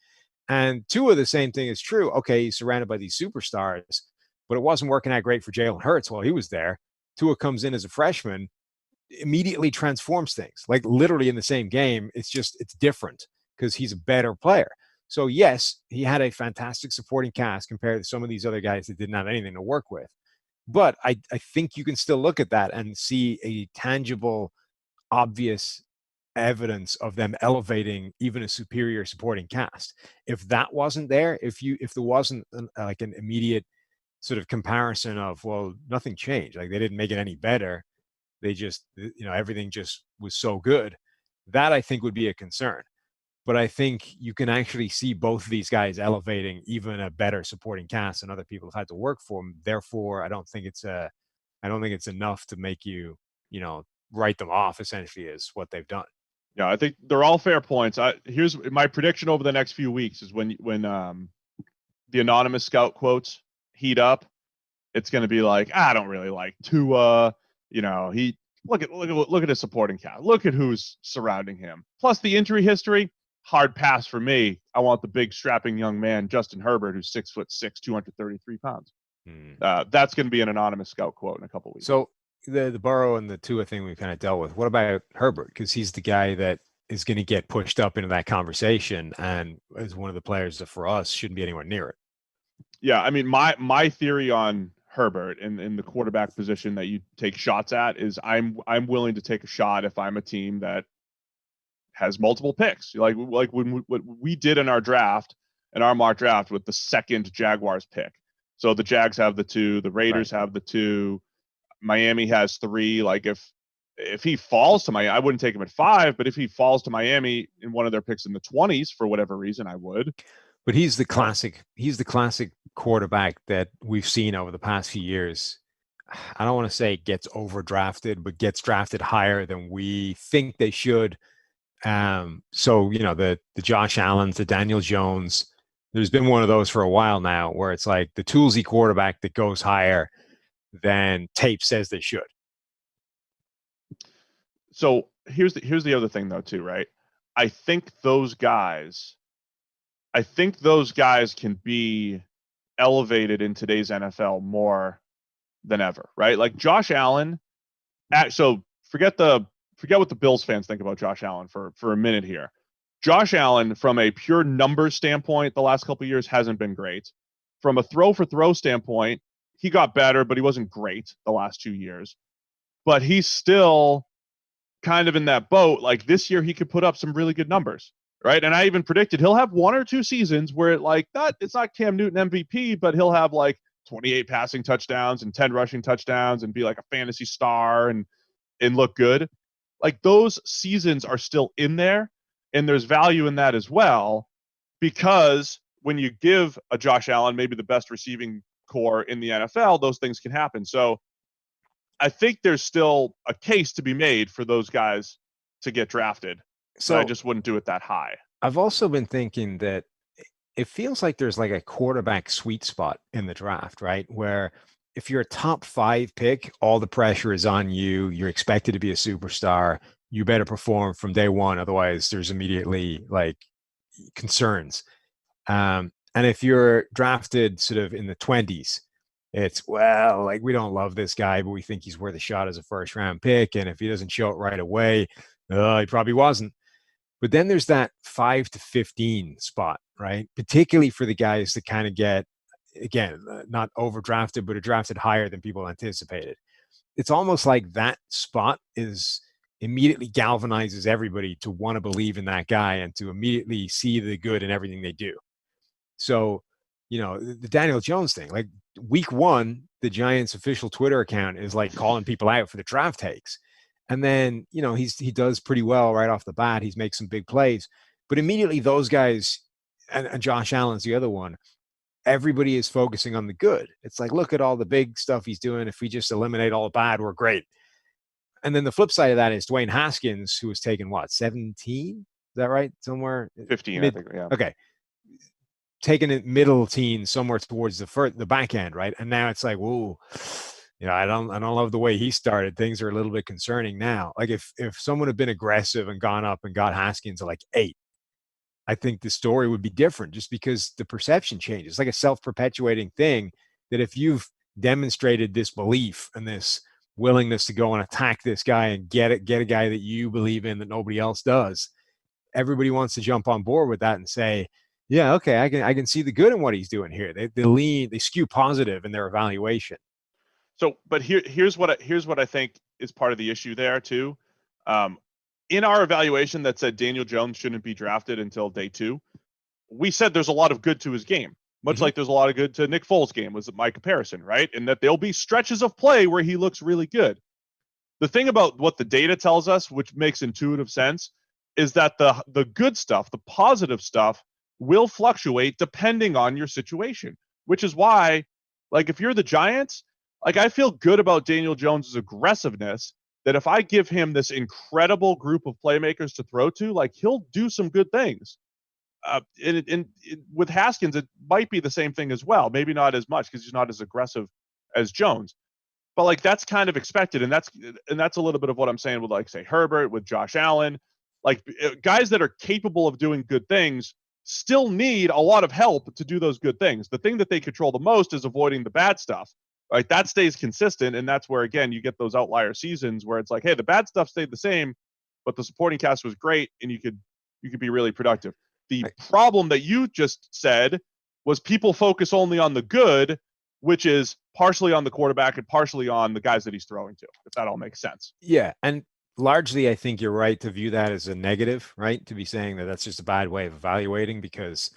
And Tua, the same thing is true. Okay, he's surrounded by these superstars, but it wasn't working out great for Jalen Hurts while he was there. Tua comes in as a freshman, immediately transforms things. Like, literally in the same game, it's different because he's a better player. So yes, he had a fantastic supporting cast compared to some of these other guys that didn't have anything to work with. But I think you can still look at that and see a tangible, obvious evidence of them elevating even a superior supporting cast. If that wasn't there, if there wasn't like an immediate sort of comparison of, well, nothing changed, like they didn't make it any better, they just, everything just was so good, that I think would be a concern. But I think you can actually see both of these guys elevating even a better supporting cast and other people have had to work for them. Therefore, I don't think it's enough to make you, write them off essentially as what they've done. Yeah, I think they're all fair points. Here's my prediction over the next few weeks is when the anonymous scout quotes heat up, it's going to be like, I don't really like Tua. He look at his supporting cast. Look at who's surrounding him. Plus the injury history. Hard pass for me. I want the big strapping young man, Justin Herbert, who's 6'6", 233 pounds. That's going to be an anonymous scout quote in a couple weeks. So the Burrow and the Tua thing we kind of dealt with. What about Herbert? Because he's the guy that is going to get pushed up into that conversation and is one of the players that for us shouldn't be anywhere near it. Yeah, I mean, my theory on Herbert in the quarterback position that you take shots at is I'm willing to take a shot if I'm a team that has multiple picks, like what we did in our draft, in our mock draft with the second Jaguars pick. So the Jags have the 2, the Raiders have the 2, Miami has 3. Like if he falls to Miami, I wouldn't take him at 5, but if he falls to Miami in one of their picks in the 20s for whatever reason, I would. But he's the classic quarterback that we've seen over the past few years. I don't want to say gets overdrafted, but gets drafted higher than we think they should. So, the Josh Allens, the Daniel Jones, there's been one of those for a while now where it's like the toolsy quarterback that goes higher than tape says they should. So here's the other thing though too, right? I think those guys can be elevated in today's NFL more than ever, right? Like Josh Allen. So forget what the Bills fans think about Josh Allen for a minute here. Josh Allen, from a pure number standpoint, the last couple of years hasn't been great. From a throw standpoint, he got better, but he wasn't great the last 2 years. But he's still kind of in that boat. Like this year, he could put up some really good numbers, right? And I even predicted he'll have 1 or 2 seasons where it's not Cam Newton MVP, but he'll have like 28 passing touchdowns and 10 rushing touchdowns and be like a fantasy star and look good. Like those seasons are still in there, and there's value in that as well, because when you give a Josh Allen maybe the best receiving core in the NFL, those things can happen. So I think there's still a case to be made for those guys to get drafted. So I just wouldn't do it that high. I've also been thinking that it feels like there's like a quarterback sweet spot in the draft, right? Where if you're a top 5 pick, all the pressure is on you. You're expected to be a superstar. You better perform from day one. Otherwise, there's immediately like concerns. And if you're drafted sort of in the 20s, it's, well, like we don't love this guy, but we think he's worth a shot as a first round pick. And if he doesn't show it right away, he probably wasn't. But then there's that 5 to 15 spot, right? Particularly for the guys that kind of get, again, not overdrafted, but are drafted higher than people anticipated. It's almost like that spot is immediately galvanizes everybody to want to believe in that guy and to immediately see the good in everything they do. So, the Daniel Jones thing, like week 1, the Giants official Twitter account is like calling people out for the draft takes. And then, he does pretty well right off the bat. He's made some big plays, but immediately those guys, and Josh Allen's the other one, everybody is focusing on the good. It's like, look at all the big stuff he's doing. If we just eliminate all the bad, we're great. And then the flip side of that is Dwayne Haskins, who was taken, 17? Is that right? Somewhere 15, I think. Yeah. Okay. Taken in middle teens, somewhere towards the back end, right? And now it's like, whoa, I don't love the way he started. Things are a little bit concerning now. Like if someone had been aggressive and gone up and got Haskins at like 8, I think the story would be different, just because the perception changes. It's like a self-perpetuating thing that if you've demonstrated this belief and this willingness to go and attack this guy and get a guy that you believe in that nobody else does, everybody wants to jump on board with that and say, yeah, okay, I can see the good in what he's doing here. They skew positive in their evaluation. So, but here's what I think is part of the issue there too. In our evaluation that said Daniel Jones shouldn't be drafted until day 2, we said there's a lot of good to his game, much like there's a lot of good to Nick Foles' game, was my comparison, right? And that there'll be stretches of play where he looks really good. The thing about what the data tells us, which makes intuitive sense, is that the good stuff, the positive stuff, will fluctuate depending on your situation, which is why, like, if you're the Giants, like, I feel good about Daniel Jones's aggressiveness, that if I give him this incredible group of playmakers to throw to, like, he'll do some good things. And with Haskins, it might be the same thing as well. Maybe not as much because he's not as aggressive as Jones. But like, that's kind of expected, and that's a little bit of what I'm saying with, like, say, Herbert, with Josh Allen, like, guys that are capable of doing good things still need a lot of help to do those good things. The thing that they control the most is avoiding the bad stuff, right? That stays consistent, and that's where, again, you get those outlier seasons where it's like, hey, the bad stuff stayed the same, but the supporting cast was great, and you could be really productive. The problem that you just said was people focus only on the good, which is partially on the quarterback and partially on the guys that he's throwing to, if that all makes sense. Yeah, and largely, I think you're right to view that as a negative, right? To be saying that that's just a bad way of evaluating, because,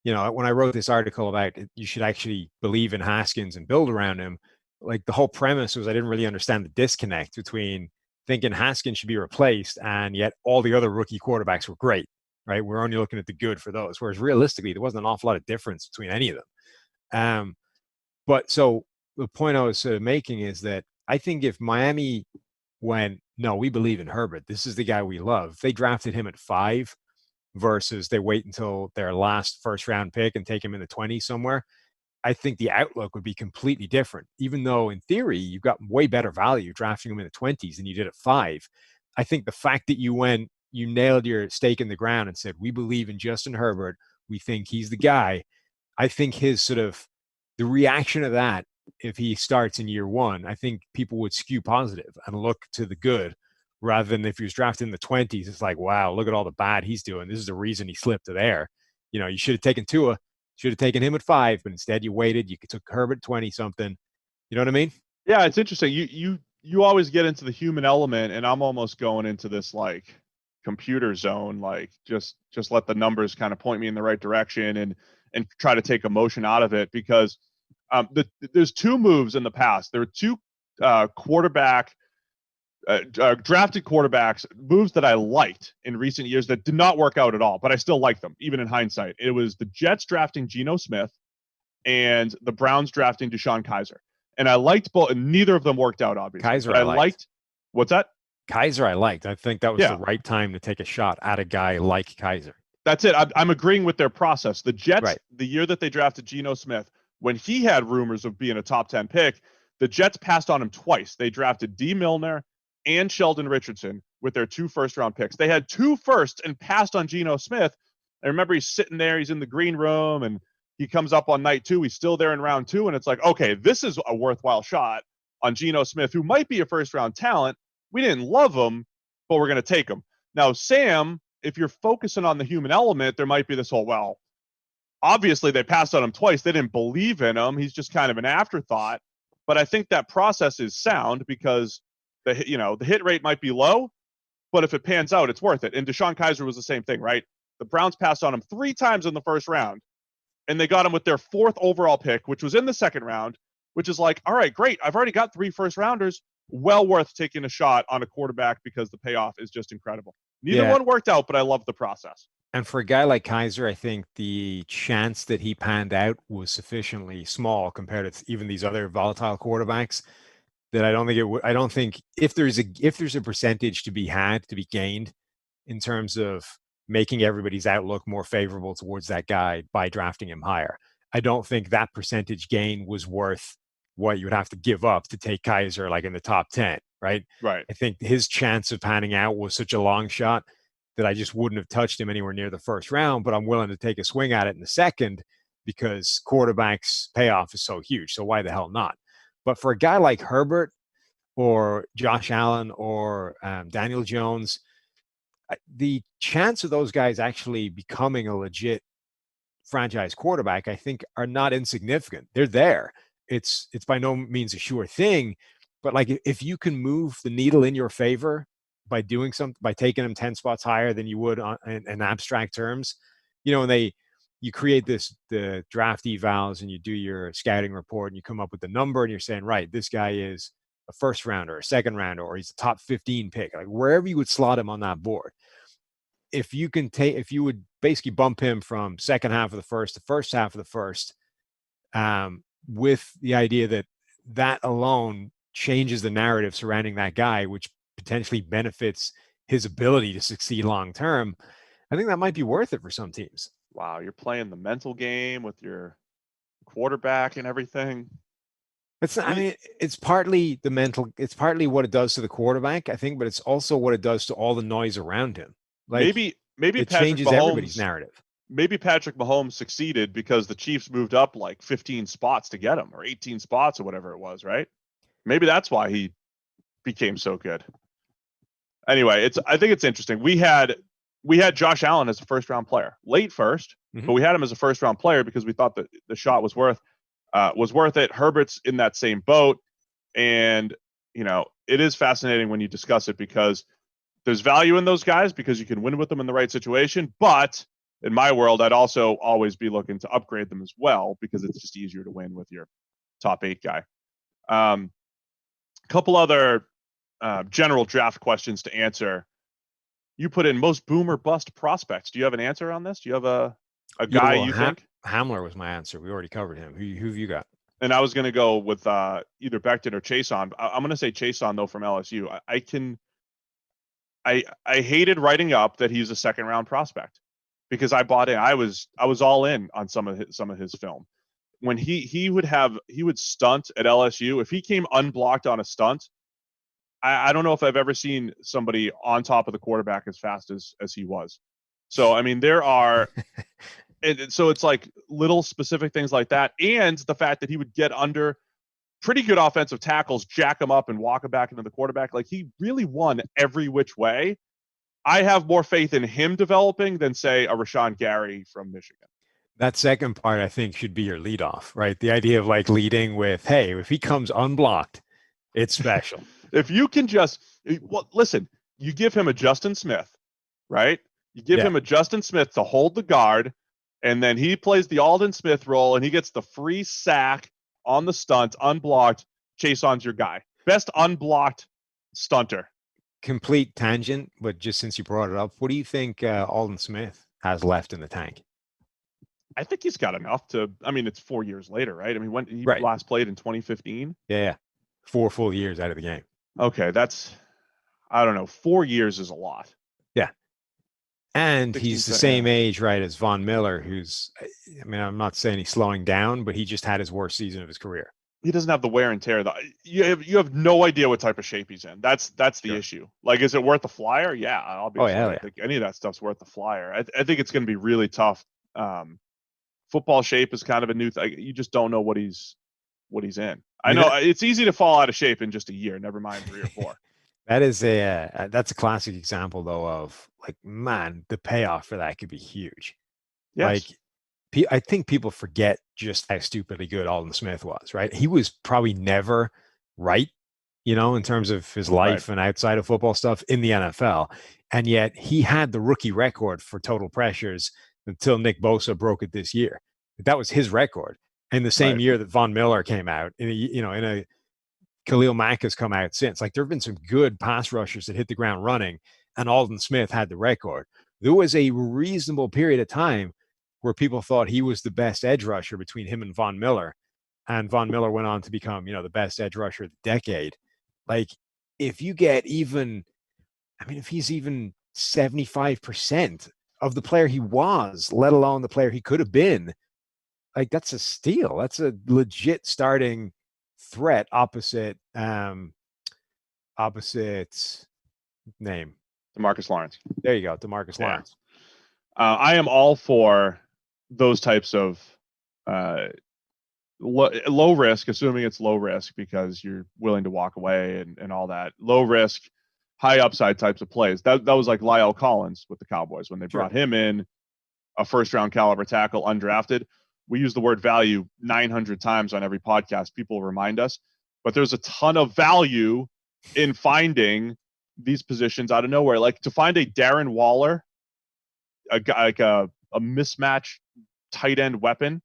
you know, when I wrote this article about it, you should actually believe in Haskins and build around him, like, the whole premise was I didn't really understand the disconnect between thinking Haskins should be replaced and yet all the other rookie quarterbacks were great, right? We're only looking at the good for those, whereas realistically, there wasn't an awful lot of difference between any of them. But so the point I was sort of making is that I think if Miami went, no, we believe in Herbert, this is the guy we love, if they drafted him at 5 versus they wait until their last first round pick and take him in the 20s somewhere, I think the outlook would be completely different. Even though in theory you've got way better value drafting him in the 20s than you did at 5. I think the fact that you nailed your stake in the ground and said, we believe in Justin Herbert, we think he's the guy. I think his sort of the reaction of that, if he starts in year 1, I think people would skew positive and look to the good, rather than if he was drafted in the 20s, it's like, wow, look at all the bad he's doing. This is the reason he slipped to there. You know, you should have taken Tua, should have taken him at 5, but instead you waited. You took Herbert 20 something. You know what I mean? Yeah, it's interesting. You always get into the human element, and I'm almost going into this, like, computer zone, like, just let the numbers kind of point me in the right direction and try to take emotion out of it, because there's 2 moves in the past. There were 2 drafted quarterbacks moves that I liked in recent years that did not work out at all, but I still like them, even in hindsight. It was the Jets drafting Geno Smith and the Browns drafting Deshaun Kaiser. And I liked both, and neither of them worked out, obviously. Kaiser, I liked. What's that? Kaiser, I liked. I think that was the right time to take a shot at a guy like Kaiser. That's it. I'm agreeing with their process. The Jets, the year that they drafted Geno Smith, when he had rumors of being a top 10 pick, the Jets passed on him twice. They drafted D. Milner and Sheldon Richardson with their 2 first-round picks. They had 2 firsts and passed on Geno Smith. I remember he's sitting there, he's in the green room, and he comes up on night 2. He's still there in round 2, and it's like, okay, this is a worthwhile shot on Geno Smith, who might be a first-round talent. We didn't love him, but we're going to take him. Now, Sam, if you're focusing on the human element, there might be this whole, well, obviously they passed on him twice. They didn't believe in him. He's just kind of an afterthought. But I think that process is sound, because the hit rate might be low, but if it pans out, it's worth it. And Deshaun Kaiser was the same thing, right? The Browns passed on him 3 times in the first round, and they got him with their 4th overall pick, which was in the second round, which is like, all right, great. I've already got 3 first-rounders. Well worth taking a shot on a quarterback, because the payoff is just incredible. Neither one worked out, but I love the process. And for a guy like Kaiser, I think the chance that he panned out was sufficiently small compared to even these other volatile quarterbacks that I don't think it would. I don't think if there's a percentage to be gained in terms of making everybody's outlook more favorable towards that guy by drafting him higher, I don't think that percentage gain was worth what you would have to give up to take Kaiser like in the top 10, right? Right. I think his chance of panning out was such a long shot that I just wouldn't have touched him anywhere near the first round, but I'm willing to take a swing at it in the second because quarterbacks payoff is so huge. So why the hell not? But for a guy like Herbert or Josh Allen or Daniel Jones, the chance of those guys actually becoming a legit franchise quarterback, I think, are not insignificant. They're there. it's by no means a sure thing, but like if you can move the needle in your favor by doing something, by taking them 10 spots higher than you would in abstract terms, and you create the draft evals and you do your scouting report and you come up with the number and you're saying, right, this guy is a first rounder, a second rounder, or he's a top 15 pick, like wherever you would slot him on that board. If you would basically bump him from second half of the first to first half of the first, with the idea that alone changes the narrative surrounding that guy, which potentially benefits his ability to succeed long term, I think that might be worth it for some teams. Wow, you're playing the mental game with your quarterback and everything. It's partly the mental, it's partly what it does to the quarterback, I think, but it's also what it does to all the noise around him. Like maybe it changes everybody's narrative. Maybe Patrick Mahomes succeeded because the Chiefs moved up like 15 spots to get him, or 18 spots or whatever it was, right? Maybe that's why he became so good. Anyway, I think it's interesting. We had Josh Allen as a first round player, late first, but we had him as a first round player because we thought that the shot was worth it. Herbert's in that same boat, and it is fascinating when you discuss it because there's value in those guys because you can win with them in the right situation. But in my world, I'd also always be looking to upgrade them as well because it's just easier to win with your top 8 guy. Couple other general draft questions to answer. You put in most boom or bust prospects. Do you have an answer on this? Do you have a guy you think? Hamler was my answer. We already covered him. Who have you got? And I was going to go with either Becton or Chaisson. I'm going to say Chaisson though from LSU. I hated writing up that he's a second round prospect because I bought in. I was all in on some of his film. When he would stunt at LSU. If he came unblocked on a stunt, I don't know if I've ever seen somebody on top of the quarterback as fast as he was. So, I mean, there are, and so it's like little specific things like that. And the fact that he would get under pretty good offensive tackles, jack him up and walk him back into the quarterback. Like he really won every which way. I have more faith in him developing than say a Rashawn Gary from Michigan. That second part, I think, should be your leadoff, right? The idea of like leading with, hey, if he comes unblocked, it's special. If you can listen, you give him a Justin Smith, right? You give him a Justin Smith to hold the guard, and then he plays the Aldon Smith role, and he gets the free sack on the stunt, unblocked. Chaisson's your guy. Best unblocked stunter. Complete tangent, but just since you brought it up, what do you think Aldon Smith has left in the tank? I think he's got enough to. I mean, it's 4 years later, right? I mean, when he last played in 2015. Yeah, 4 full years out of the game. Okay, I don't know. 4 years is a lot. Yeah. And he's the same age, right, as Von Miller, who's, I mean, I'm not saying he's slowing down, but he just had his worst season of his career. He doesn't have the wear and tear. You have no idea what type of shape he's in. That's the issue. Like, is it worth the flyer? Yeah, obviously. I think any of that stuff's worth the flyer. I think it's going to be really tough. Football shape is kind of a new thing. You just don't know what he's in. I know it's easy to fall out of shape in just a year, never mind 3 or 4. That's a classic example though of like, man, the payoff for that could be huge. Yes. Like, I think people forget just how stupidly good Aldon Smith was, right? He was probably never right, in terms of his life and outside of football stuff in the NFL. And yet he had the rookie record for total pressures until Nick Bosa broke it this year. That was his record. And the same year that Von Miller came out, in a Khalil Mack has come out since. Like, there have been some good pass rushers that hit the ground running, and Aldon Smith had the record. There was a reasonable period of time where people thought he was the best edge rusher between him and Von Miller. And Von Miller went on to become, the best edge rusher of the decade. Like, if you get if he's even 75% of the player he was, let alone the player he could have been, like, that's a steal. That's a legit starting threat opposite name. DeMarcus Lawrence. There you go, DeMarcus Lawrence. I am all for those types of low risk, assuming it's low risk because you're willing to walk away and all that. Low risk, high upside types of plays. That was like Lyle Collins with the Cowboys when they brought him in, a first round caliber tackle, undrafted. we use the word value 900 times on every podcast. People remind us, but there's a ton of value in finding these positions out of nowhere. Like to find a Darren Waller, a guy like a mismatch tight end weapon,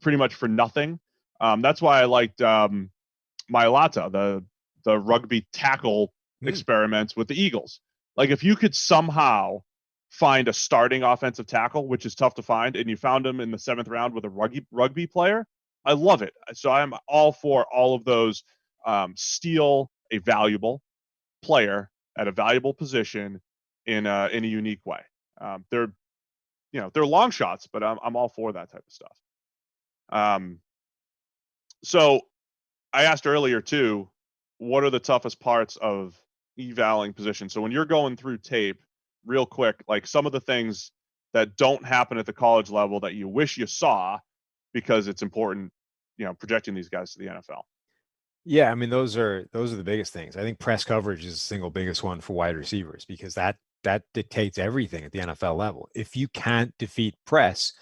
pretty much for nothing. That's why I liked Mailata, the rugby tackle experiments with the Eagles. Like if you could somehow find a starting offensive tackle, which is tough to find, and you found him in the 7th round with a rugby player, I love it. So I'm all for all of those. Steal a valuable player at a valuable position in a unique way. They're long shots, but I'm all for that type of stuff. So I asked earlier too, what are the toughest parts of evaluating position? So when you're going through tape, real quick, like some of the things that don't happen at the college level that you wish you saw because it's important, projecting these guys to the NFL. Yeah, I mean those are the biggest things. I think press coverage is the single biggest one for wide receivers because that dictates everything at the NFL level. If you can't defeat press,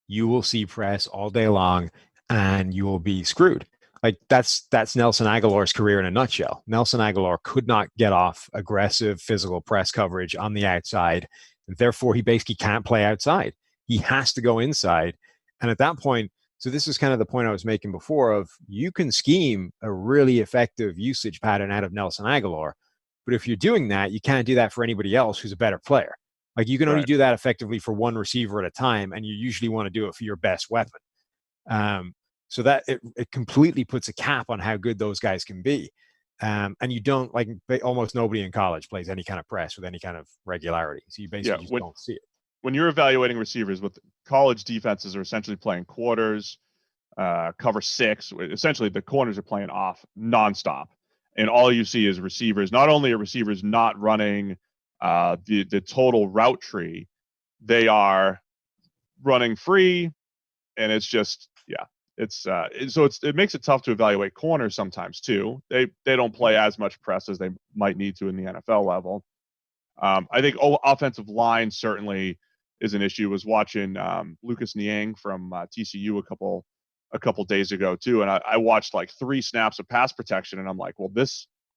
you will see press all day long and you will be screwed. Like that's Nelson Aguilar's career in a nutshell. Nelson Aguilar could not get off aggressive physical press coverage on the outside. Therefore, he basically can't play outside. He has to go inside. And at that point, so this is kind of the point I was making before of you can scheme a really effective usage pattern out of Nelson Aguilar. But if you're doing that, you can't do that for anybody else who's a better player. Like you can only do that effectively for one receiver at a time. And you usually want to do it for your best weapon. So that it completely puts a cap on how good those guys can be. And you don't almost nobody in college plays any kind of press with any kind of regularity. So you basically just don't see it. When you're evaluating receivers, with college defenses are essentially playing quarters, cover 6. Essentially, the corners are playing off nonstop. And all you see is receivers. Not only are receivers not running the total route tree, they are running free. And it's just, it makes it tough to evaluate corners sometimes too. They don't play as much press as they might need to in the NFL level. I think offensive line certainly is an issue. I was watching Lucas Niang from TCU a couple days ago too, and I watched like 3 snaps of pass protection, and I'm like, well,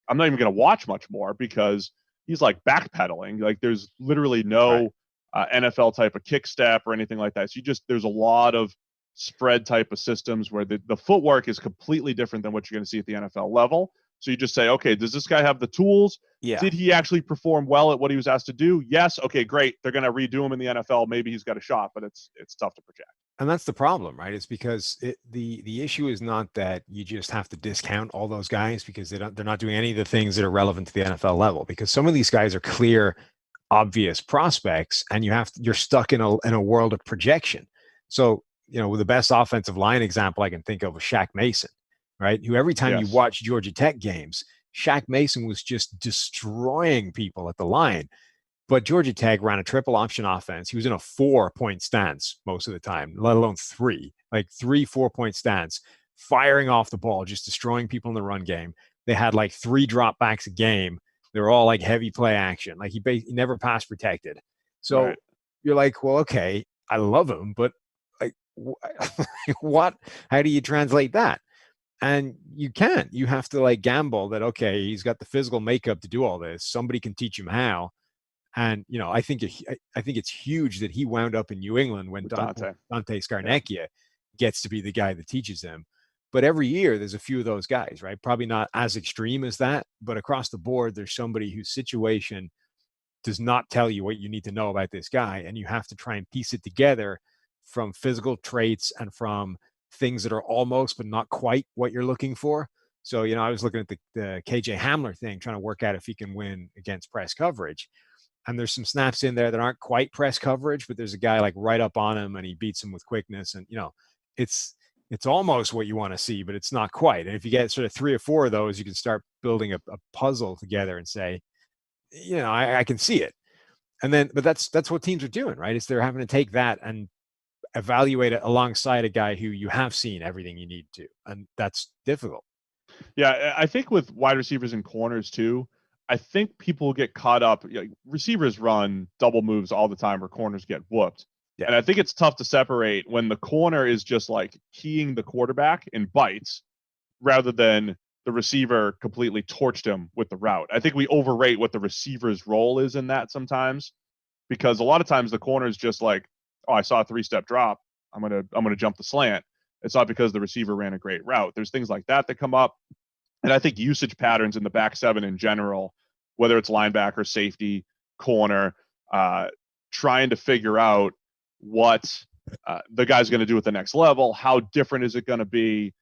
I'm not even going to watch much more because he's like backpedaling. Like there's literally no NFL type of kick step or anything like that. So there's a lot of spread type of systems where the footwork is completely different than what you're going to see at the NFL level. So you just say, okay, does this guy have the tools? Yeah. Did he actually perform well at what he was asked to do? Yes. Okay, great. They're going to redo him in the NFL. Maybe he's got a shot, but it's tough to project. And that's the problem, right? It's because the issue is not that you just have to discount all those guys because they're not doing any of the things that are relevant to the NFL level. Because some of these guys are clear, obvious prospects, and you're stuck in a world of projection. So with the best offensive line example I can think of is Shaq Mason, right? Who every time you watch Georgia Tech games, Shaq Mason was just destroying people at the line. But Georgia Tech ran a triple option offense. He was in a 4-point stance most of the time, let alone 3, like 3 4-point stance, firing off the ball, just destroying people in the run game. They had like 3 dropbacks a game. They were all like heavy play action. Like he never pass protected. So you're like, well, okay, I love him, but like what? How do you translate that? And you can't. You have to like gamble that, okay, he's got the physical makeup to do all this. Somebody can teach him how. And I think it's huge that he wound up in New England when Dante Scarnecchia gets to be the guy that teaches him. But every year there's a few of those guys, right? Probably not as extreme as that, but across the board, there's somebody whose situation does not tell you what you need to know about this guy, and you have to try and piece it together from physical traits and from things that are almost but not quite what you're looking for. So I was looking at the KJ Hamler thing, trying to work out if he can win against press coverage. And there's some snaps in there that aren't quite press coverage, but there's a guy like right up on him and he beats him with quickness. And, it's almost what you want to see, but it's not quite. And if you get sort of 3 or 4 of those, you can start building a puzzle together and say, I can see it. And then, but that's what teams are doing, right? Is they're having to take that and evaluate it alongside a guy who you have seen everything you need to. And that's difficult. Yeah. I think with wide receivers and corners too, I think people get caught up. Receivers run double moves all the time where corners get whooped. Yeah. And I think it's tough to separate when the corner is just like keying the quarterback and bites rather than the receiver completely torched him with the route. I think we overrate what the receiver's role is in that sometimes, because a lot of times the corner is just like, oh, I saw a 3-step drop. I'm gonna jump the slant. It's not because the receiver ran a great route. There's things like that come up. And I think usage patterns in the back seven in general, whether it's linebacker, safety, corner, trying to figure out what the guy's going to do at the next level, how different is it going to be?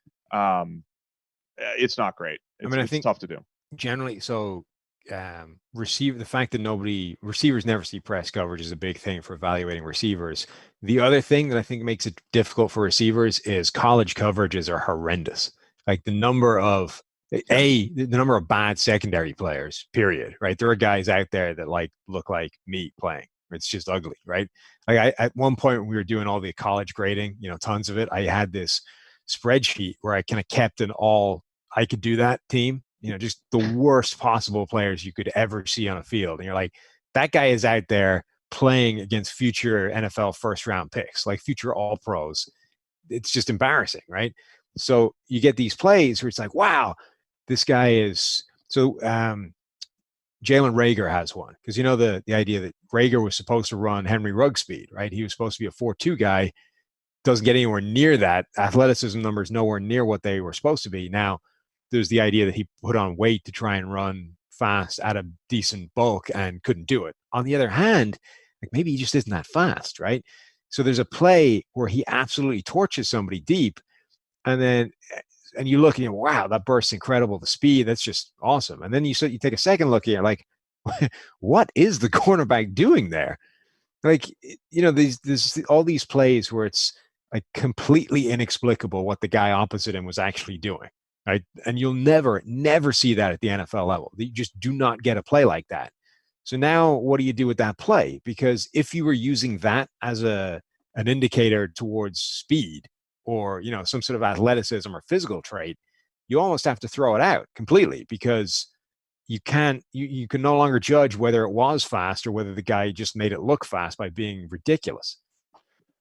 It's not great. I think it's tough to do. Generally, so the fact that receivers never see press coverage is a big thing for evaluating receivers. The other thing that I think makes it difficult for receivers is college coverages are horrendous. Like the number of bad secondary players, period, right? There are guys out there that look like me playing. It's just ugly, right? Like at one point when we were doing all the college grading, tons of it, I had this spreadsheet where I kind of kept an all I could do that team, just the worst possible players you could ever see on a field. And you're like, that guy is out there playing against future NFL first round picks, like future all pros. It's just embarrassing, right? So you get these plays where it's like, wow, this guy is so Jalen Reagor has one, because the idea that Reagor was supposed to run Henry Ruggs speed, right? He was supposed to be a 4.2 guy, doesn't get anywhere near that. Athleticism numbers nowhere near what they were supposed to be. Now, there's the idea that he put on weight to try and run fast at a decent bulk and couldn't do it. On the other hand, maybe he just isn't that fast, right? So there's a play where he absolutely torches somebody deep, and you look and wow, that burst's incredible. The speed, that's just awesome. And then you take a second look and you're like, what is the cornerback doing there? There's all these plays where it's like completely inexplicable what the guy opposite him was actually doing, right? And you'll never see that at the NFL level. You just do not get a play like that. So now what do you do with that play? Because if you were using that as an indicator towards speed or, some sort of athleticism or physical trait, you almost have to throw it out completely, because you can no longer judge whether it was fast or whether the guy just made it look fast by being ridiculous.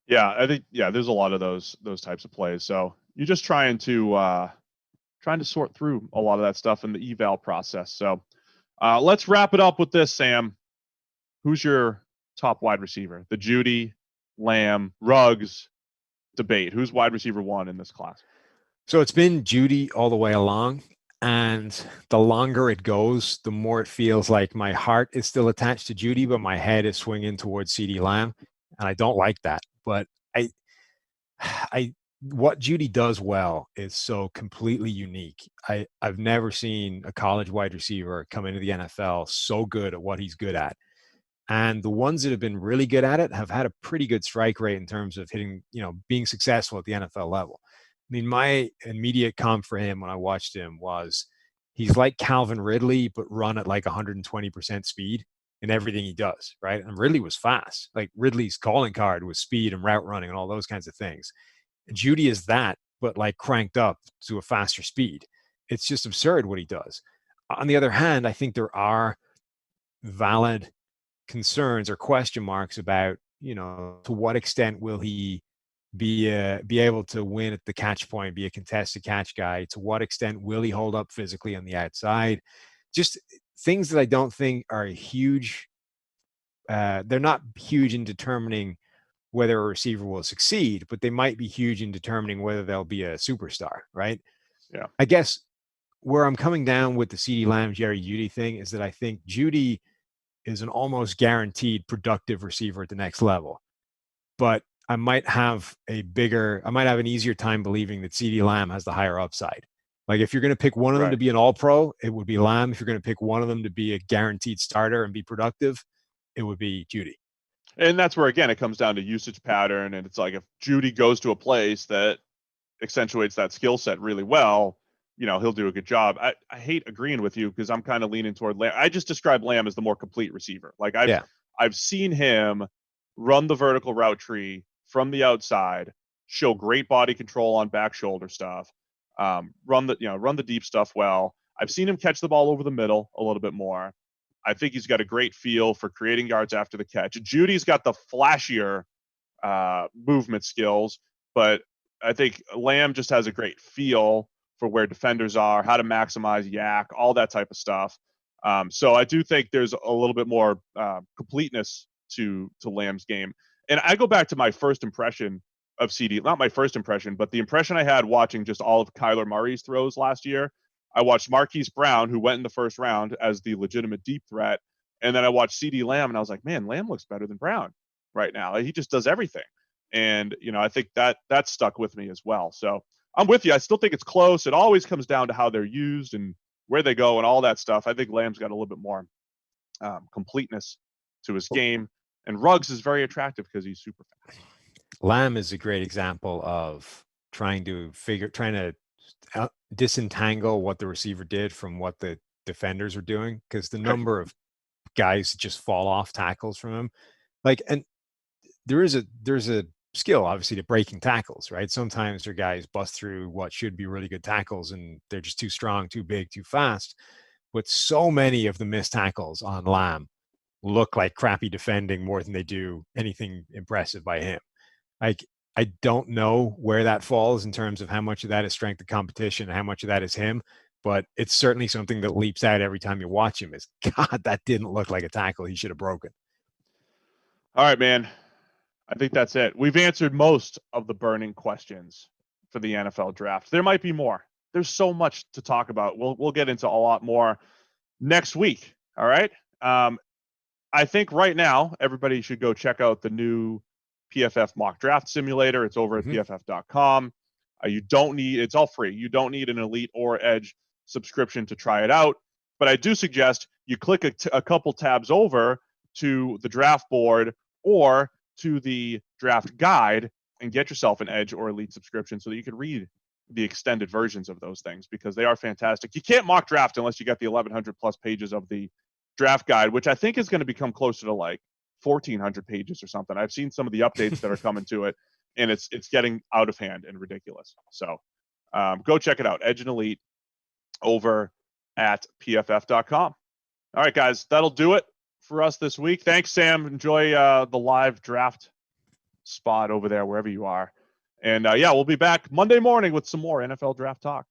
Yeah, I think there's a lot of those types of plays. So you're just trying to sort through a lot of that stuff in the eval process. So let's wrap it up with this, Sam. Who's your top wide receiver? The Jeudy, Lamb, Ruggs debate. Who's wide receiver one in this class? So it's been Jeudy all the way along. And the longer it goes, the more it feels like my heart is still attached to Jeudy, but my head is swinging towards CeeDee Lamb. And I don't like that. But what Jeudy does well is so completely unique. I've never seen a college wide receiver come into the NFL so good at what he's good at. And the ones that have been really good at it have had a pretty good strike rate in terms of hitting, being successful at the NFL level. I mean, my immediate comp for him when I watched him was he's like Calvin Ridley, but run at like 120% speed in everything he does, right? And Ridley was fast. Like Ridley's calling card was speed and route running and all those kinds of things. And Jeudy is that, but like cranked up to a faster speed. It's just absurd what he does. On the other hand, I think there are valid concerns or question marks about, to what extent will he be able to win at the catch point, be a contested catch guy? To what extent will he hold up physically on the outside? Just things that I don't think are huge. They're not huge in determining whether a receiver will succeed, but they might be huge in determining whether they'll be a superstar, right? Yeah. I guess where I'm coming down with the CeeDee Lamb, Jerry Jeudy thing is that I think Jeudy is an almost guaranteed productive receiver at the next level. But I might have an easier time believing that CeeDee Lamb has the higher upside. Like if you're going to pick one of them to be an all-pro, it would be Lamb. If you're going to pick one of them to be a guaranteed starter and be productive, it would be Jeudy. And that's where, again, it comes down to usage pattern. And it's like if Jeudy goes to a place that accentuates that skill set really well, he'll do a good job. I hate agreeing with you because I'm kind of leaning toward Lamb. I just described Lamb as the more complete receiver. Like I've seen him run the vertical route tree from the outside, show great body control on back shoulder stuff, run the deep stuff well. I've seen him catch the ball over the middle a little bit more. I think he's got a great feel for creating yards after the catch. Judy's got the flashier movement skills, but I think Lamb just has a great feel for where defenders are, how to maximize yak, all that type of stuff. So I do think there's a little bit more completeness to Lamb's game. And I go back to my first impression of CD, not my first impression, but the impression I had watching just all of Kyler Murray's throws last year. I watched Marquise Brown, who went in the first round as the legitimate deep threat. And then I watched CD Lamb, and I was like, man, Lamb looks better than Brown right now. He just does everything. And, I think that stuck with me as well. So I'm with you. I still think it's close. It always comes down to how they're used and where they go and all that stuff. I think Lamb's got a little bit more completeness to his game. And Ruggs is very attractive because he's super fast. Lamb is a great example of trying to disentangle what the receiver did from what the defenders were doing, because the number of guys just fall off tackles from him, and there's a skill obviously to breaking tackles, right? Sometimes their guys bust through what should be really good tackles and they're just too strong, too big, too fast. But so many of the missed tackles on Lamb look like crappy defending more than they do anything impressive by him. I don't know where that falls in terms of how much of that is strength of competition and how much of that is him, but it's certainly something that leaps out every time you watch him is, God, that didn't look like a tackle he should have broken. All right, man. I think that's it. We've answered most of the burning questions for the NFL draft. There might be more. There's so much to talk about. We'll get into a lot more next week. All right. I think right now everybody should go check out the new PFF mock draft simulator. It's over at pff.com. It's all free. You don't need an Elite or Edge subscription to try it out. But I do suggest you click a couple tabs over to the draft board or to the draft guide and get yourself an Edge or Elite subscription so that you can read the extended versions of those things, because they are fantastic. You can't mock draft unless you get the 1,100 plus pages of the draft guide, which I think is going to become closer to like 1,400 pages or something. I've seen some of the updates that are coming to it, and it's getting out of hand and ridiculous. So go check it out. Edge and Elite over at pff.com. All right, guys, that'll do it for us this week. Thanks, Sam. Enjoy the live draft spot over there, wherever you are. And we'll be back Monday morning with some more NFL draft talk.